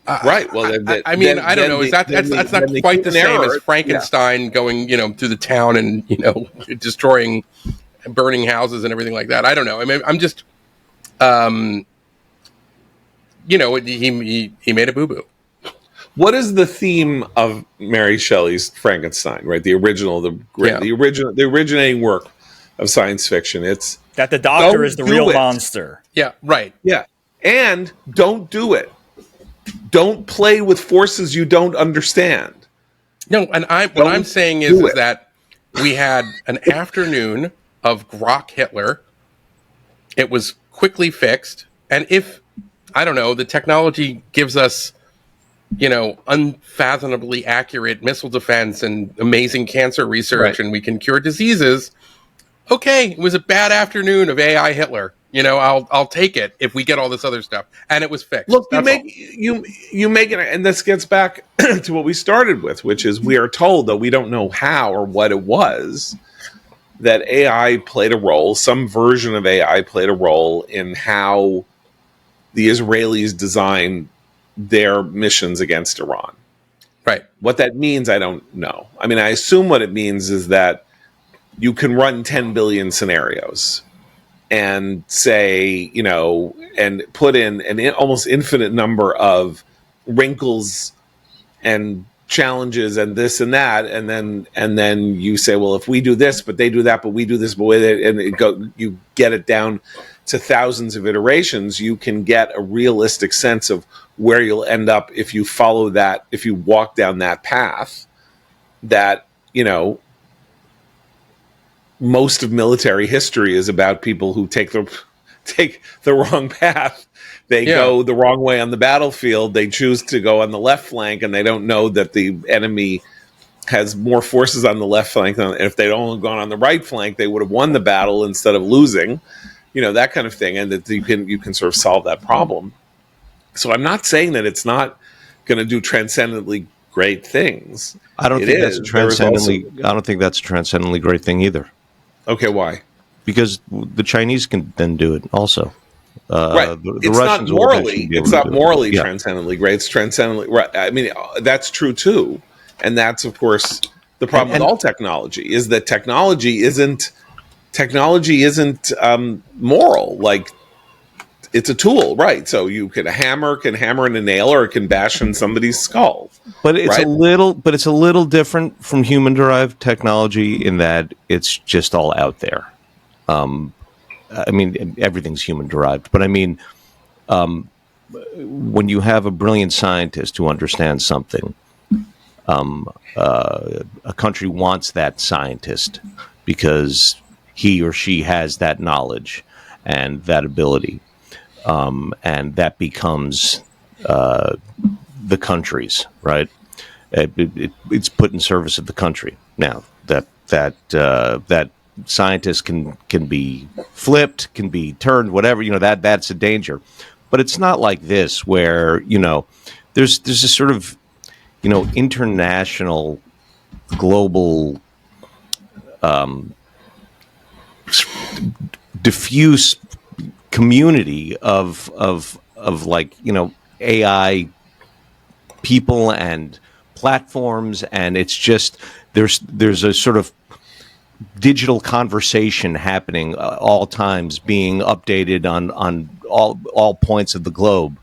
Speaker 1: right. Well,
Speaker 4: I don't know. That's not quite the same as Frankenstein going, through the town and destroying, burning houses and everything like that. I don't know. I mean, I'm just, he made a boo boo.
Speaker 1: What is the theme of Mary Shelley's Frankenstein? Right, the originating work of science fiction. It's
Speaker 3: that the doctor is the real monster.
Speaker 4: Yeah. Right.
Speaker 1: Yeah. And don't do it. Don't play with forces you don't understand.
Speaker 4: No, and what I'm saying is that we had an afternoon of Grok Hitler. It was quickly fixed. And if, I don't know, the technology gives us, unfathomably accurate missile defense and amazing cancer research, and we can cure diseases, okay, it was a bad afternoon of AI Hitler. I'll take it if we get all this other stuff, and it was fixed.
Speaker 1: Look, you make it, and this gets back to what we started with, which is we are told, though we don't know how or what it was, that AI played a role. Some version of AI played a role in how the Israelis designed their missions against Iran.
Speaker 4: Right.
Speaker 1: What that means, I don't know. I mean, I assume what it means is that you can run 10 billion scenarios and say, and put in an almost infinite number of wrinkles and challenges and this and that, and then you say, well, if we do this, but they do that, but we do this, but you get it down to thousands of iterations. You can get a realistic sense of where you'll end up if you follow that, if you walk down that path. That most of military history is about people who take the wrong path. They go the wrong way on the battlefield. They choose to go on the left flank, and they don't know that the enemy has more forces on the left flank. And if they'd only gone on the right flank, they would have won the battle instead of losing. That kind of thing, and that you can sort of solve that problem. So I'm not saying that it's not going to do transcendently great things.
Speaker 2: I don't think that's a transcendently great thing either.
Speaker 1: Okay, why?
Speaker 2: Because the Chinese can then do it also.
Speaker 1: Right.
Speaker 2: The Russians
Speaker 1: it's not morally transcendently great. It's transcendently right. I mean, that's true too, and that's of course the problem with all technology is that technology isn't moral. Like, it's a tool, right? So a hammer can hammer in a nail, or it can bash in somebody's skull.
Speaker 2: But it's a little different from human-derived technology in that it's just all out there. I mean, everything's human-derived, but I mean, when you have a brilliant scientist who understands something, a country wants that scientist because he or she has that knowledge and that ability. And that becomes the country's, right? It's put in service of the country. Now that scientists can be flipped, can be turned, whatever, that's a danger. But it's not like this where there's this sort of international, global, diffuse community of like, AI people and platforms, and it's just there's a sort of digital conversation happening all times, being updated on all points of the globe.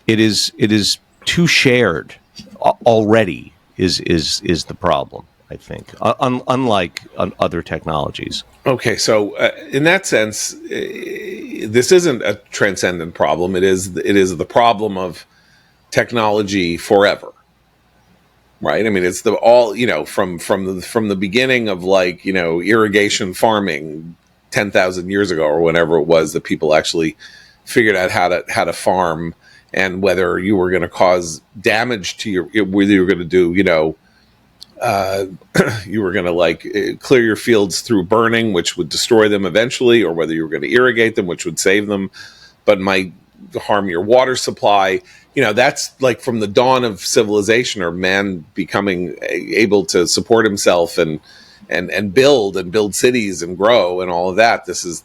Speaker 2: It is too shared already. Is the problem? I think, unlike other technologies.
Speaker 1: Okay, so in that sense, this isn't a transcendent problem. It is the problem of technology forever, right? I mean, it's the all from the beginning of like irrigation farming 10,000 years ago or whenever it was that people actually figured out how to farm, and whether you were going to cause damage to whether you were going to do you were going to like clear your fields through burning, which would destroy them eventually, or whether you were going to irrigate them, which would save them, but might harm your water supply. That's like from the dawn of civilization, or man becoming able to support himself and build cities and grow and all of that. This is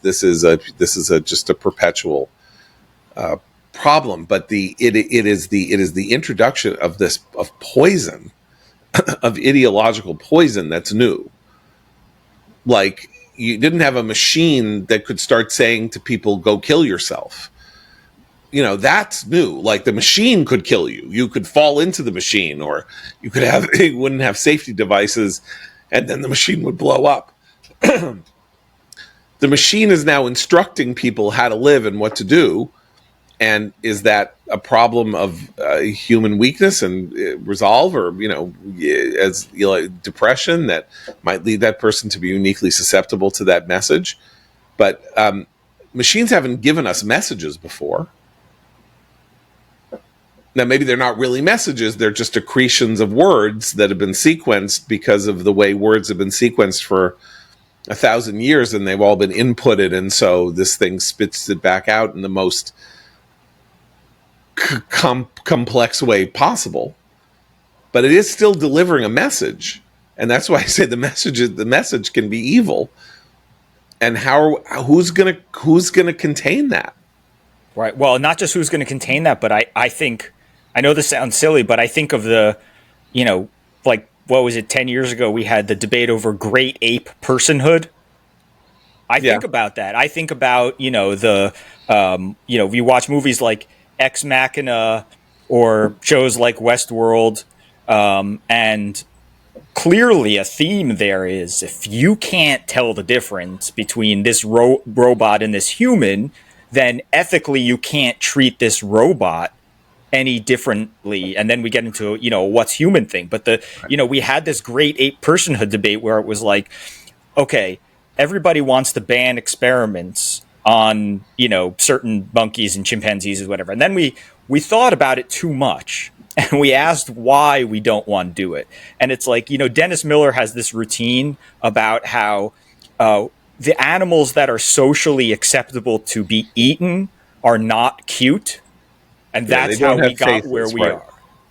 Speaker 1: just a perpetual problem. But it is the introduction of poison, of ideological poison, that's new. Like, you didn't have a machine that could start saying to people, go kill yourself. That's new. Like, the machine could kill you. You could fall into the machine, or you wouldn't have safety devices, and then the machine would blow up. The machine is now instructing people how to live and what to do. And is that a problem of human weakness and resolve, or as depression that might lead that person to be uniquely susceptible to that message? But machines haven't given us messages before. Now, maybe they're not really messages; they're just accretions of words that have been sequenced because of the way words have been sequenced for 1,000 years, and they've all been inputted, and so this thing spits it back out in the most complex way possible. But it is still delivering a message, and that's why I say the message can be evil. And who's gonna contain that?
Speaker 3: Right. Well, not just who's going to contain that, but I think, I know this sounds silly, but I think of the, like, what was it, 10 years ago, we had the debate over great ape personhood. I think about that. I think about, if you watch movies like Ex Machina or shows like Westworld, and clearly a theme there is, if you can't tell the difference between this robot and this human, then ethically you can't treat this robot any differently. And then we get into what's human thing. But we had this great ape personhood debate where it was like, okay, everybody wants to ban experiments on certain monkeys and chimpanzees or whatever, and then we thought about it too much, and we asked why we don't want to do it. And it's like, Dennis Miller has this routine about how the animals that are socially acceptable to be eaten are not cute, and that's how we got where we are.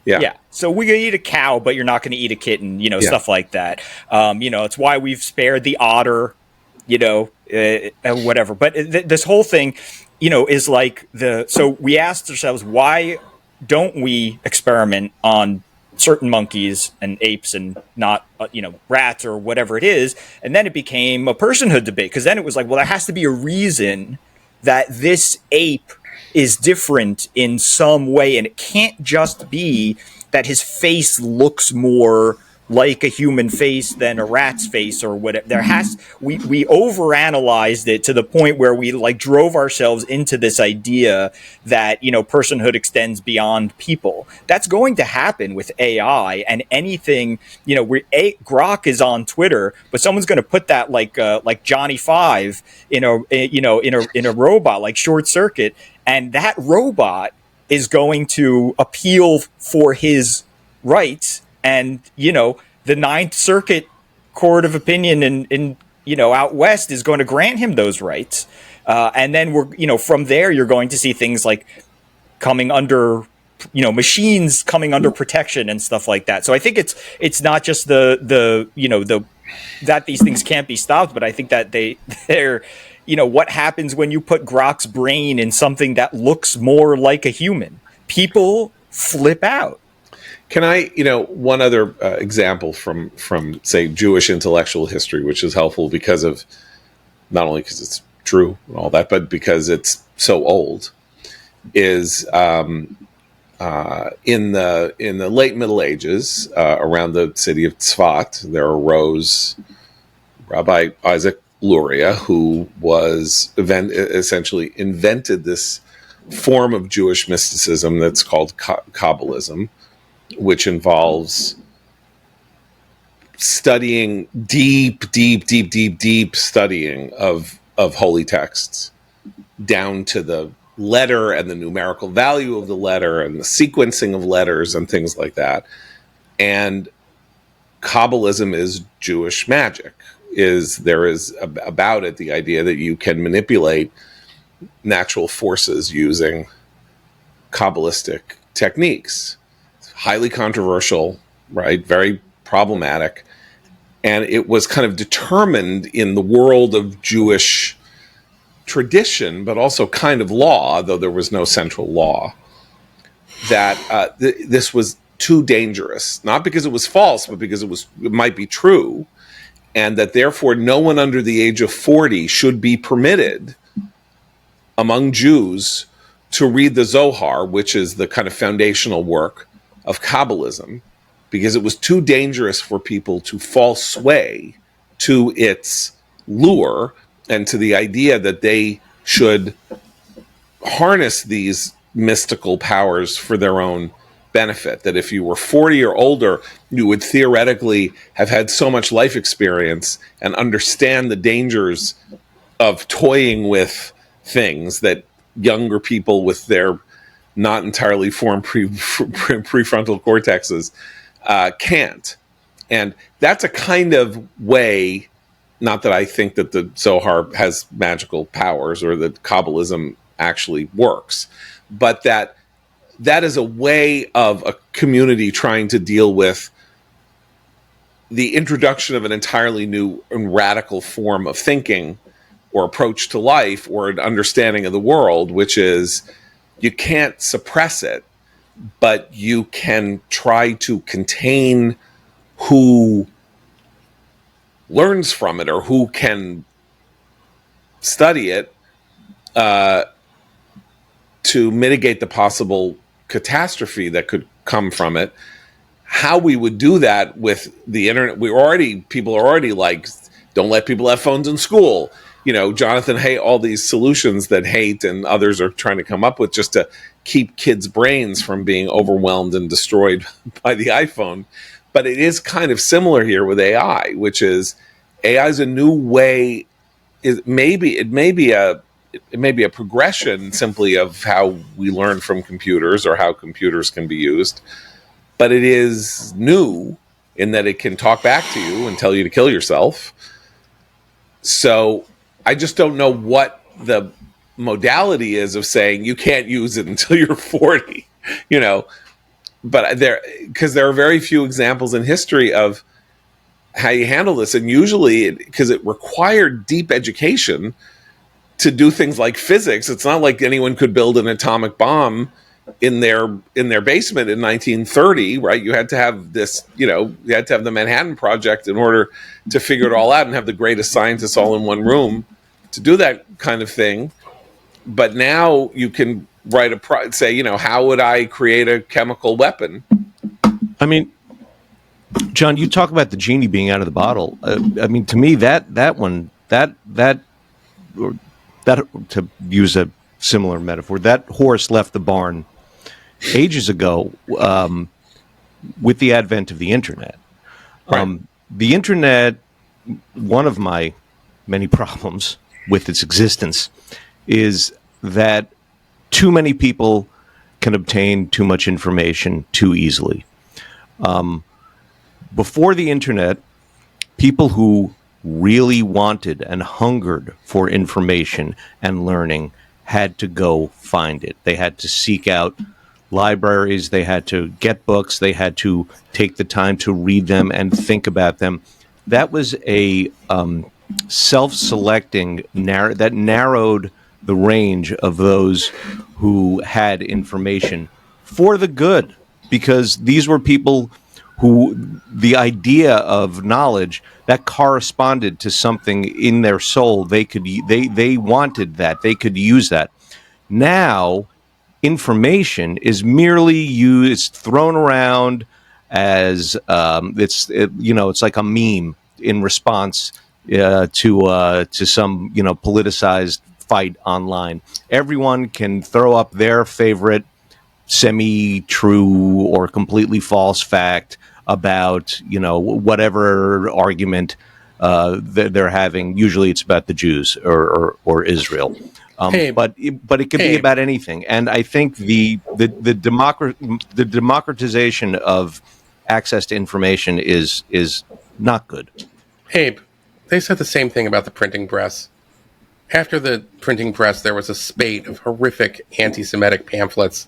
Speaker 3: Yeah. So we can eat a cow, but you're not going to eat a kitten, stuff like that. It's why we've spared the otter, whatever. But this whole thing, is like so we asked ourselves, why don't we experiment on certain monkeys and apes and not, rats or whatever it is? And then it became a personhood debate, because then it was like, well, there has to be a reason that this ape is different in some way. And it can't just be that his face looks more like a human face than a rat's face or whatever. We overanalyzed it to the point where we like drove ourselves into this idea that, personhood extends beyond people. That's going to happen with AI and anything. Grok is on Twitter, but someone's going to put that like Johnny 5 in a robot, like Short Circuit, and that robot is going to appeal for his rights. And, the Ninth Circuit Court of Opinion in out west is going to grant him those rights. And then from there, you're going to see things like coming under, machines coming under protection and stuff like that. So I think it's not just that these things can't be stopped, but I think that what happens when you put Grok's brain in something that looks more like a human? People flip out.
Speaker 1: Can I, one other example from say Jewish intellectual history, which is helpful because of not only because it's true and all that, but because it's so old, is in the late Middle Ages, around the city of Tzfat, there arose Rabbi Isaac Luria, who was essentially invented this form of Jewish mysticism that's called Kabbalism, which involves studying deep studying of holy texts down to the letter and the numerical value of the letter and the sequencing of letters and things like that. And Kabbalism is Jewish magic. There is about it the idea that you can manipulate natural forces using Kabbalistic techniques. It's highly controversial, right? Very problematic. And it was kind of determined in the world of Jewish tradition, but also kind of law, though there was no central law, that this was too dangerous, not because it was false, but because it might be true, and that therefore no one under the age of 40 should be permitted among Jews to read the Zohar, which is the kind of foundational work of Kabbalism, because it was too dangerous for people to fall sway to its lure and to the idea that they should harness these mystical powers for their own benefit. That if you were 40 or older, you would theoretically have had so much life experience and understand the dangers of toying with things that younger people with their not entirely formed prefrontal cortexes can't. And that's a kind of way, not that I think that the Zohar has magical powers or that Kabbalism actually works, but that is a way of a community trying to deal with the introduction of an entirely new and radical form of thinking or approach to life or an understanding of the world, which is you can't suppress it, but you can try to contain who learns from it or who can study it to mitigate the possible catastrophe that could come from it. How we would do that with the internet, people are already like, don't let people have phones in school. Jonathan Haidt, all these solutions that Haidt and others are trying to come up with just to keep kids' brains from being overwhelmed and destroyed by the iPhone. But it is kind of similar here with AI, which is AI is a new way. It may be a progression simply of how we learn from computers or how computers can be used, but it is new in that it can talk back to you and tell you to kill yourself. So I just don't know what the modality is of saying you can't use it until you're 40, but because there are very few examples in history of how you handle this. And usually because it required deep education to do things like physics. It's not like anyone could build an atomic bomb in their basement in 1930, right? You had to have this, you had to have the Manhattan Project in order to figure it all out and have the greatest scientists all in one room to do that kind of thing. But now you can write say, how would I create a chemical weapon?
Speaker 2: I mean, John, you talk about the genie being out of the bottle. I mean, to me, that to use a similar metaphor, that horse left the barn ages ago with the advent of the internet.
Speaker 1: Right.
Speaker 2: The internet, one of my many problems with its existence is that too many people can obtain too much information too easily. Before the internet, people who really wanted and hungered for information and learning had to go find it. They had to seek out libraries, they had to get books, they had to take the time to read them and think about them. That was a self-selecting that narrowed the range of those who had information for the good, because these were people who the idea of knowledge that corresponded to something in their soul, they wanted that, they could use that. Now information is merely used, it's thrown around as it's like a meme in response to some politicized fight online. Everyone can throw up their favorite semi-true or completely false fact about whatever argument they're having. Usually, it's about the Jews or Israel.
Speaker 4: Hey,
Speaker 2: but it could be about anything, and I think the democratization of access to information is not good.
Speaker 4: Abe, they said the same thing about the printing press. After the printing press, there was a spate of horrific anti-Semitic pamphlets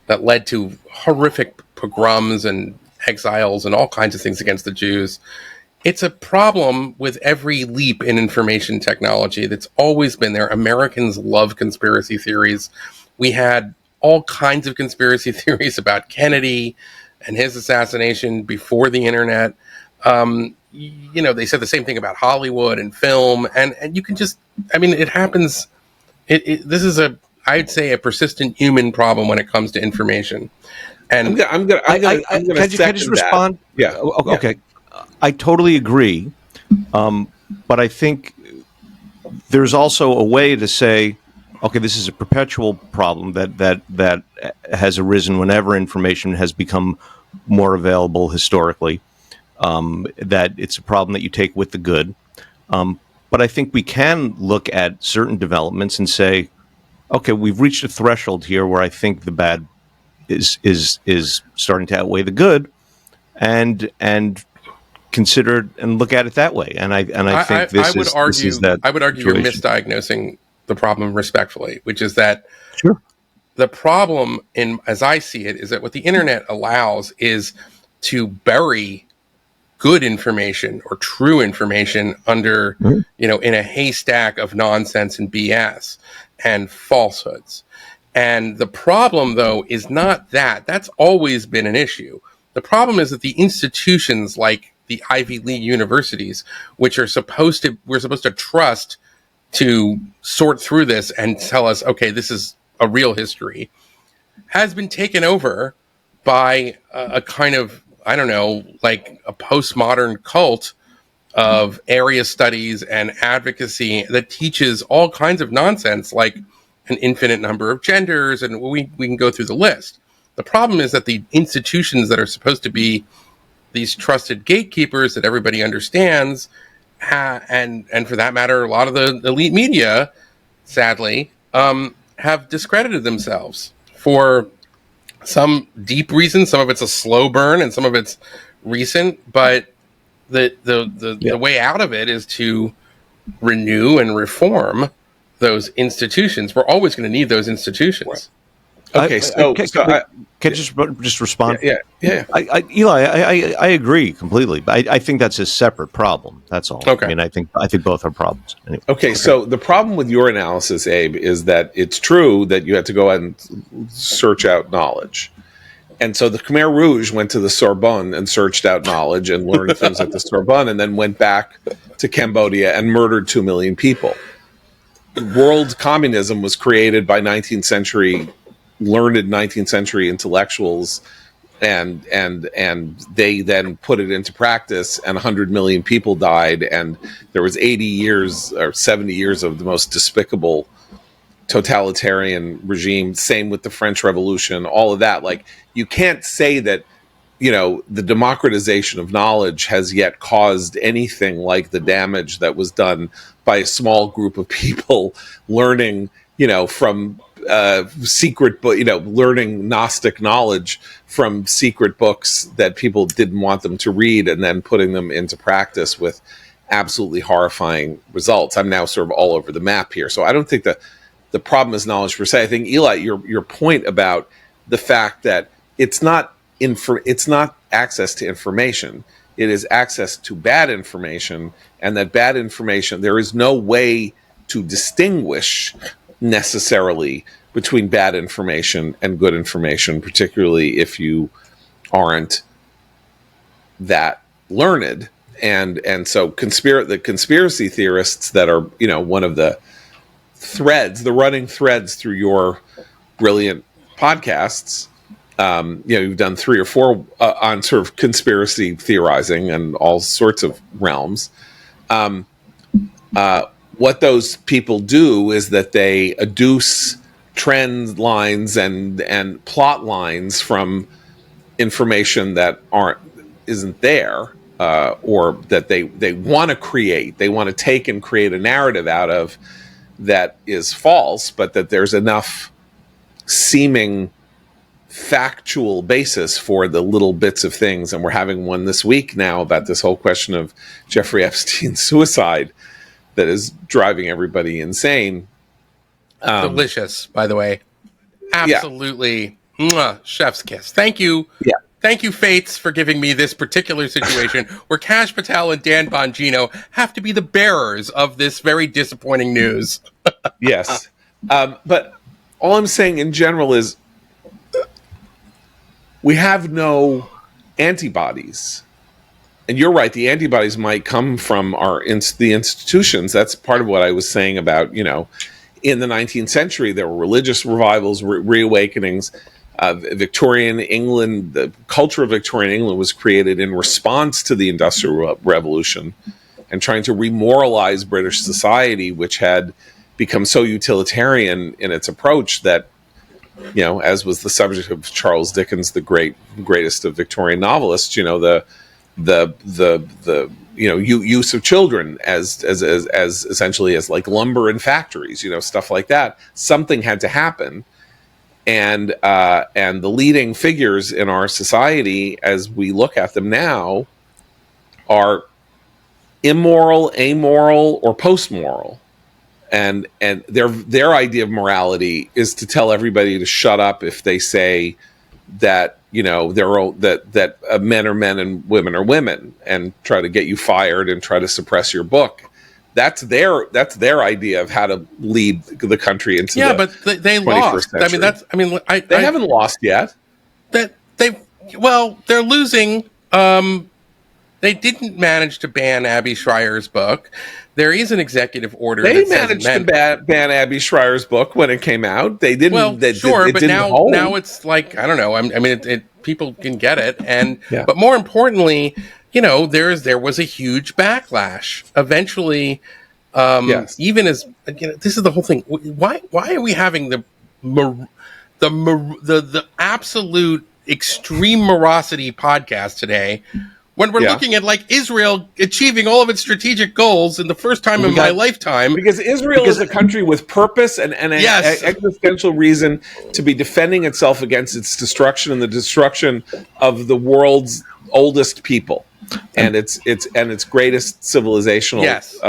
Speaker 4: that led to horrific pogroms and exiles and all kinds of things against the Jews. It's a problem with every leap in information technology that's always been there. Americans love conspiracy theories. We had all kinds of conspiracy theories about Kennedy and his assassination before the internet. They said the same thing about Hollywood and film, and you can just, it happens. This is I'd say a persistent human problem when it comes to information. And
Speaker 2: I'm gonna can I just respond?
Speaker 1: Yeah.
Speaker 2: Okay. I totally agree, but I think there's also a way to say, okay, this is a perpetual problem that has arisen whenever information has become more available historically. That it's a problem that you take with the good, but I think we can look at certain developments and say, okay, we've reached a threshold here where I think the bad is starting to outweigh the good, and consider and look at it that way. And I think
Speaker 4: I would argue you're misdiagnosing the problem respectfully, which is that
Speaker 2: sure.
Speaker 4: The problem, as I see it, is that what the internet allows is to bury good information or true information under, in a haystack of nonsense and BS and falsehoods. And the problem, though, is not that. That's always been an issue. The problem is that the institutions like the Ivy League universities, which we're supposed to trust to sort through this and tell us, okay, this is a real history, has been taken over by a kind of, like a postmodern cult of area studies and advocacy that teaches all kinds of nonsense, like an infinite number of genders, and we can go through the list. The problem is that the institutions that are supposed to be these trusted gatekeepers that everybody understands, and for that matter, a lot of the elite media, sadly, have discredited themselves for some deep reason. Some of it's a slow burn, and some of it's recent. But the way out of it is to renew and reform those institutions. We're always going to need those institutions.
Speaker 1: Okay,
Speaker 2: can I just respond?
Speaker 1: Yeah.
Speaker 2: Eli, I agree completely. I think that's a separate problem. That's all.
Speaker 4: Okay.
Speaker 2: I think both are problems. Anyway.
Speaker 1: Okay, so the problem with your analysis, Abe, is that it's true that you had to go out and search out knowledge. And so the Khmer Rouge went to the Sorbonne and searched out knowledge and learned things at the Sorbonne, and then went back to Cambodia and murdered 2 million people. World communism was created by learned 19th century intellectuals, and they then put it into practice, and 100 million people died, and there was 80 years or 70 years of the most despicable totalitarian regime. Same with the French Revolution, all of that. Like, you can't say that the democratization of knowledge has yet caused anything like the damage that was done by a small group of people learning from secret book, learning Gnostic knowledge from secret books that people didn't want them to read, and then putting them into practice with absolutely horrifying results. I'm now sort of all over the map here. So I don't think that the problem is knowledge per se. I think, Eli, your point about the fact that it's not access to information, It is access to bad information, and that bad information, there is no way to distinguish necessarily between bad information and good information, particularly if you aren't that learned. And so the conspiracy theorists that are, one of the running threads through your brilliant podcasts, you've done 3 or 4 on sort of conspiracy theorizing and all sorts of realms. What those people do is that they adduce trend lines and plot lines from information that isn't there, or that they want to create. They want to take and create a narrative out of that is false, but that there's enough seeming factual basis for the little bits of things. And we're having one this week now about this whole question of Jeffrey Epstein's suicide that is driving everybody insane.
Speaker 4: Delicious, by the way. Absolutely. Yeah. Mwah, chef's kiss. Thank you.
Speaker 1: Yeah.
Speaker 4: Thank you, Fates, for giving me this particular situation where Kash Patel and Dan Bongino have to be the bearers of this very disappointing news.
Speaker 1: Yes. But all I'm saying in general is we have no antibodies. And you're right, the antibodies might come from the institutions. That's part of what I was saying about, in the 19th century, there were religious revivals, reawakenings. Victorian England, the culture of Victorian England was created in response to the Industrial Revolution and trying to remoralize British society, which had become so utilitarian in its approach that, as was the subject of Charles Dickens, the greatest of Victorian novelists, the use of children as essentially as like lumber in factories, stuff like that. Something had to happen. And the leading figures in our society, as we look at them now, are immoral, amoral, or post-moral. And their idea of morality is to tell everybody to shut up if they say that that men are men and women are women, and try to get you fired and try to suppress your book. That's their idea of how to lead the country into the
Speaker 4: but they
Speaker 1: 21st
Speaker 4: lost.
Speaker 1: century. They haven't lost yet.
Speaker 4: They're losing. They didn't manage to ban Abby Schreier's book. There is an executive order.
Speaker 1: They managed to ban Abby Schreier's book when it came out. They didn't.
Speaker 4: Well, but
Speaker 1: hold.
Speaker 4: Now it's like, I don't know. People can get it, but more importantly, there was a huge backlash. Eventually,
Speaker 1: yes.
Speaker 4: Even as this is the whole thing. Why are we having the absolute extreme morosity podcast today, when we're looking at like Israel achieving all of its strategic goals in the first time in my lifetime?
Speaker 1: Because Israel is a country with purpose and an existential reason to be defending itself against its destruction and the destruction of the world's oldest people and its greatest civilizational.
Speaker 4: Yes.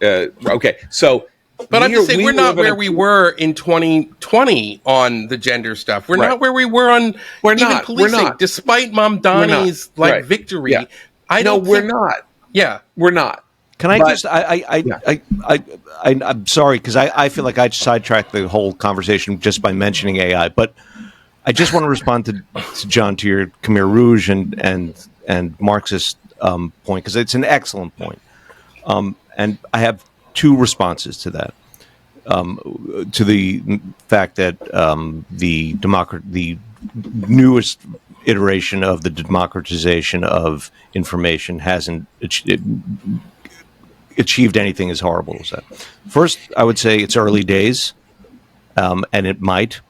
Speaker 1: Okay, so.
Speaker 4: But I'm just saying, we're not where we were in 2020 on the gender stuff. We're not where we were on policing,
Speaker 1: we're not.
Speaker 4: Despite Mamdani's victory.
Speaker 1: Yeah. We're not.
Speaker 4: Yeah,
Speaker 1: we're not.
Speaker 2: Can I'm sorry, because I feel like I sidetracked the whole conversation just by mentioning AI, but I just want to respond to John, to your Khmer Rouge and Marxist point, because it's an excellent point. And I have 2 responses to that. To the fact that the newest iteration of the democratization of information hasn't achieved anything as horrible as that. First, I would say it's early days, and it might.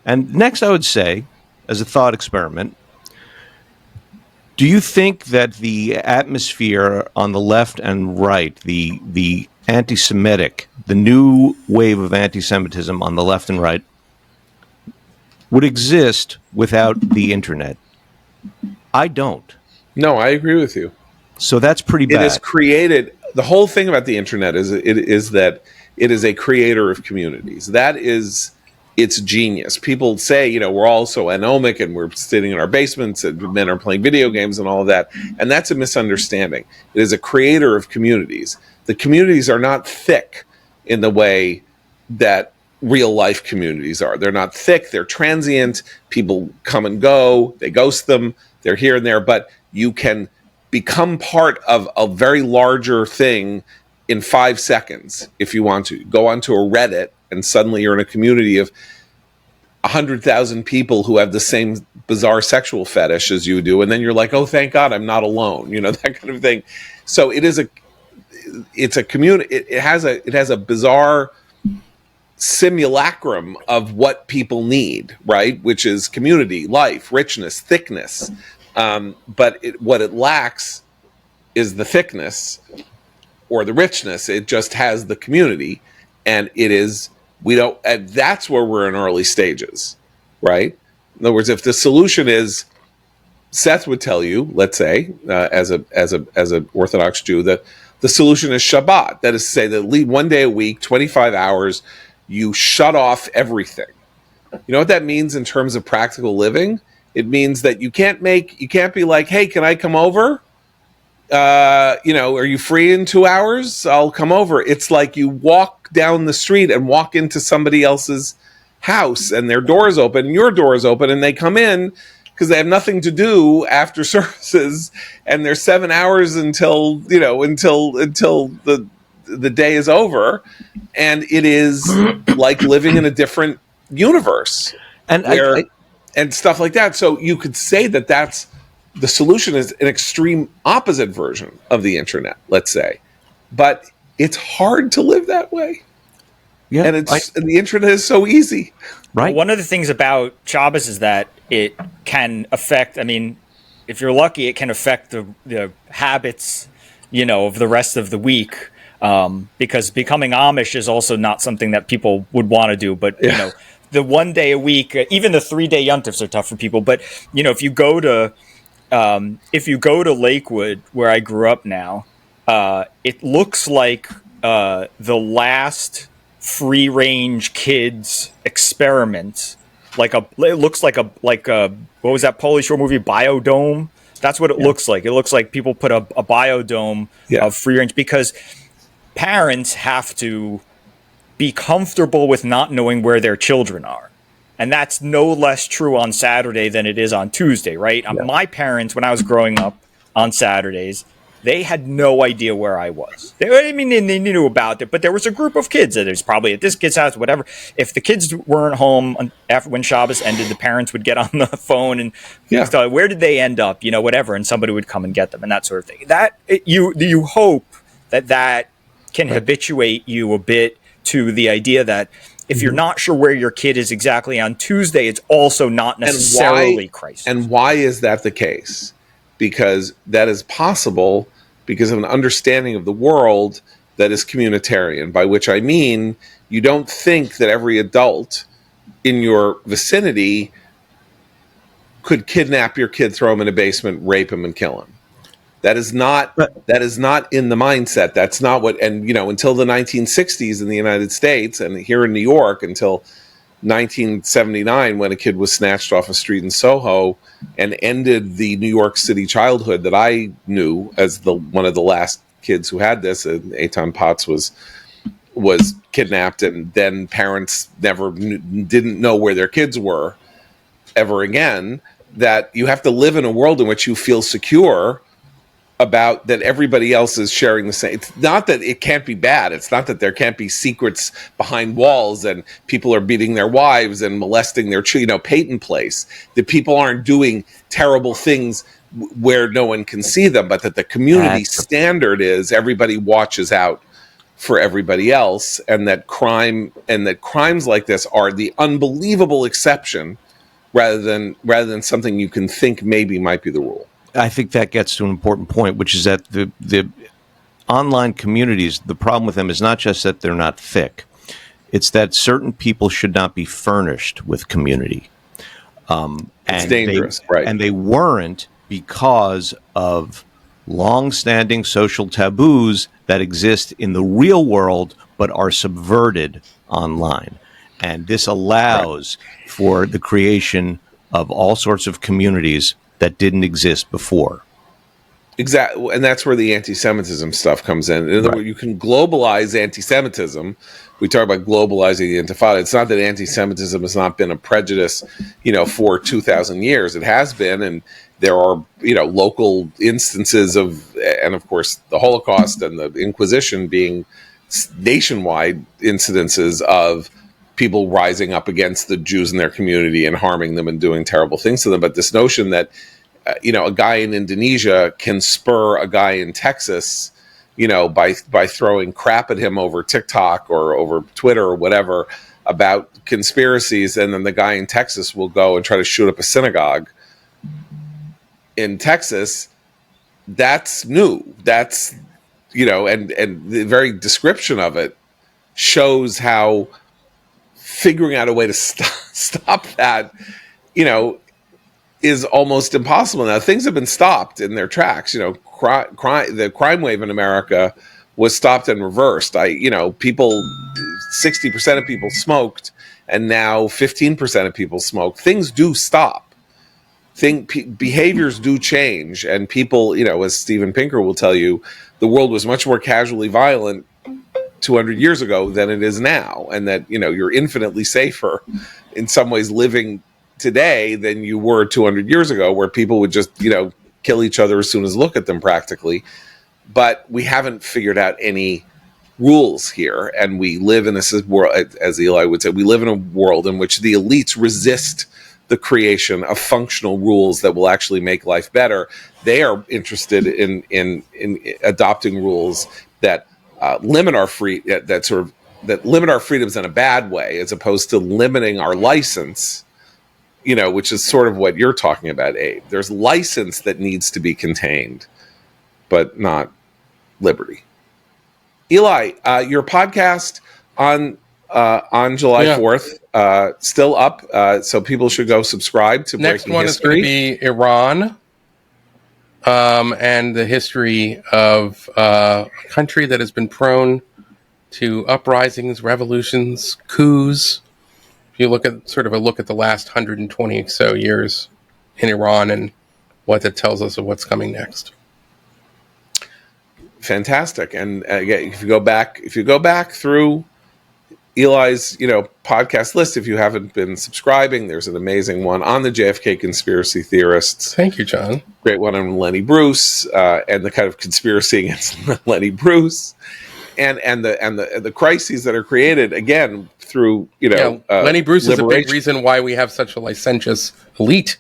Speaker 2: And next, I would say, as a thought experiment, do you think that the atmosphere on the left and right, the anti-Semitic, the new wave of anti-Semitism on the left and right, would exist without the internet? I don't.
Speaker 1: No, I agree with you.
Speaker 2: So that's pretty bad.
Speaker 1: It has created, the whole thing about the internet is that it is a creator of communities. That is it's genius. People say, we're all so anomic and we're sitting in our basements and men are playing video games and all of that. And that's a misunderstanding. It is a creator of communities. The communities are not thick in the way that real life communities are. They're not thick. They're transient. People come and go. They ghost them. They're here and there. But you can become part of a very larger thing in 5 seconds if you want to. Go onto a Reddit and suddenly you're in a community of 100,000 people who have the same bizarre sexual fetish as you do, and then you're like, oh, thank God I'm not alone, that kind of thing. So it's a community. It has a bizarre simulacrum of what people need, right? Which is community, life, richness, thickness. But what it lacks is the thickness or the richness. It just has the community, and and that's where we're in early stages, right? In other words, if the solution is, Seth would tell you, let's say, as an Orthodox Jew, that the solution is Shabbat. That is to say that one day a week, 25 hours, you shut off everything. You know what that means in terms of practical living? It means that you can't be like, hey, can I come over? Are you free in 2 hours? I'll come over. It's like you walk down the street and walk into somebody else's house and their door's open and your door is open and they come in because they have nothing to do after services, and there's 7 hours until the day is over, and it is like living in a different universe and stuff like that. So you could say that that's the solution is an extreme opposite version of the internet, let's say, but it's hard to live that way. Yeah, and the internet is so easy.
Speaker 3: Right. One of the things about Shabbos is that it can affect. I mean, if you're lucky, it can affect the habits, of the rest of the week. Because becoming Amish is also not something that people would want to do. But the 1 day a week, even the 3-day yontifs are tough for people. But if you go to Lakewood, where I grew up now, it looks like the last free range kids experiment. It looks like a what was that Pauly Shore movie, Biodome? That's what it looks like. It looks like people put a biodome of free range, because parents have to be comfortable with not knowing where their children are. And that's no less true on Saturday than it is on Tuesday, right? Yeah. My parents, when I was growing up on Saturdays, they had no idea where I was. They knew about it, but there was a group of kids that was probably at this kid's house, whatever. If the kids weren't home when Shabbos ended, the parents would get on the phone and start, where did they end up, whatever, and somebody would come and get them and that sort of thing. You hope that can habituate you a bit to the idea that if you're not sure where your kid is exactly on Tuesday, it's also not necessarily crisis.
Speaker 1: And why is that the case? Because that is possible because of an understanding of the world that is communitarian, by which I mean you don't think that every adult in your vicinity could kidnap your kid, throw him in a basement, rape him, and kill him. That is not in the mindset. That's not what, and until the 1960s in the United States and here in New York until 1979, when a kid was snatched off a street in Soho and ended the New York City childhood that I knew as one of the last kids who had this. Eitan Potts was kidnapped, and then parents didn't know where their kids were ever again. That you have to live in a world in which you feel secure about that everybody else is sharing the same. It's not that it can't be bad. It's not that there can't be secrets behind walls and people are beating their wives and molesting their children, Peyton Place. That people aren't doing terrible things where no one can see them, but that the community standard is everybody watches out for everybody else, and that crimes like this are the unbelievable exception rather than something you can think maybe might be the rule.
Speaker 2: I think that gets to an important point, which is that the online communities, the problem with them is not just that they're not thick. It's that certain people should not be furnished with community.
Speaker 1: It's dangerous, right?
Speaker 2: And they weren't because of long-standing social taboos that exist in the real world but are subverted online. And this allows for the creation of all sorts of communities that didn't exist before.
Speaker 1: Exactly, and that's where the anti-Semitism stuff comes in. In other words, you can globalize anti-Semitism. We talk about globalizing the Intifada. It's not that anti-Semitism has not been a prejudice, for 2,000 years. It has been, and there are, local instances of, and of course, the Holocaust and the Inquisition being nationwide incidences of people rising up against the Jews in their community and harming them and doing terrible things to them. But this notion that a guy in Indonesia can spur a guy in Texas, by throwing crap at him over TikTok or over Twitter or whatever about conspiracies, and then the guy in Texas will go and try to shoot up a synagogue in Texas. That's new. That's, and the very description of it shows how figuring out a way to stop that, is almost impossible. Now, things have been stopped in their tracks. The crime wave in America was stopped and reversed. 60% of people smoked, and now 15% of people smoke. Things do stop. Behaviors do change, and people, as Steven Pinker will tell you, the world was much more casually violent 200 years ago than it is now, and that you're infinitely safer in some ways living today than you were 200 years ago, where people would just kill each other as soon as look at them practically. But we haven't figured out any rules here, and we live in this world, as Eli would say, we live in a world in which the elites resist the creation of functional rules that will actually make life better. They are interested in adopting rules that limit our that limit our freedoms in a bad way, as opposed to limiting our license, which is sort of what you're talking about, Abe. There's license that needs to be contained, but not liberty. Eli, your podcast on July 4th, still up, so people should go subscribe to
Speaker 4: Next
Speaker 1: Breaking
Speaker 4: one
Speaker 1: History.
Speaker 4: is going to be Iran, and the history of a country that has been prone to uprisings, revolutions, coups. If you look at a look at the last 120 or so years in Iran and what that tells us of what's coming next.
Speaker 1: Fantastic. And if you go back through Eli's podcast list, if you haven't been subscribing, there's an amazing one on the JFK conspiracy theorists.
Speaker 4: Thank you, John.
Speaker 1: Great one on Lenny Bruce, and the kind of conspiracy against Lenny Bruce, and the crises that are created again through
Speaker 4: Lenny Bruce is a big reason why we have such a licentious elite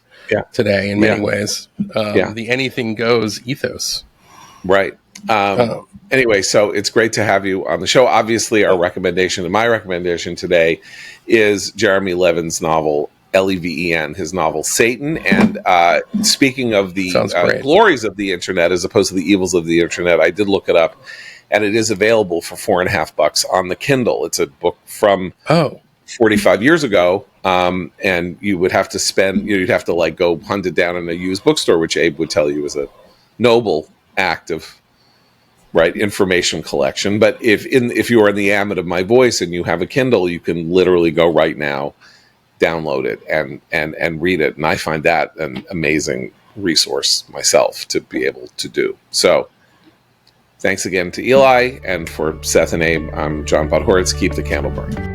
Speaker 4: today in many ways. The anything goes ethos. Right.
Speaker 1: Anyway, so it's great to have you on the show. Obviously, my recommendation today is Jeremy Levin's novel, Leven, his novel Satan. And speaking of the glories of the internet as opposed to the evils of the internet, I did look it up, and it is available for $4.50 on the Kindle. It's a book from 45 years ago, and you would have to spend, you'd have to go hunt it down in a used bookstore, which Abe would tell you is a noble act of information collection. But if you are in the ambit of my voice and you have a Kindle, you can literally go right now, download it, and read it. And I find that an amazing resource myself to be able to do. So thanks again to Eli, and for Seth and Abe, I'm John Podhoretz. Keep the candle burning.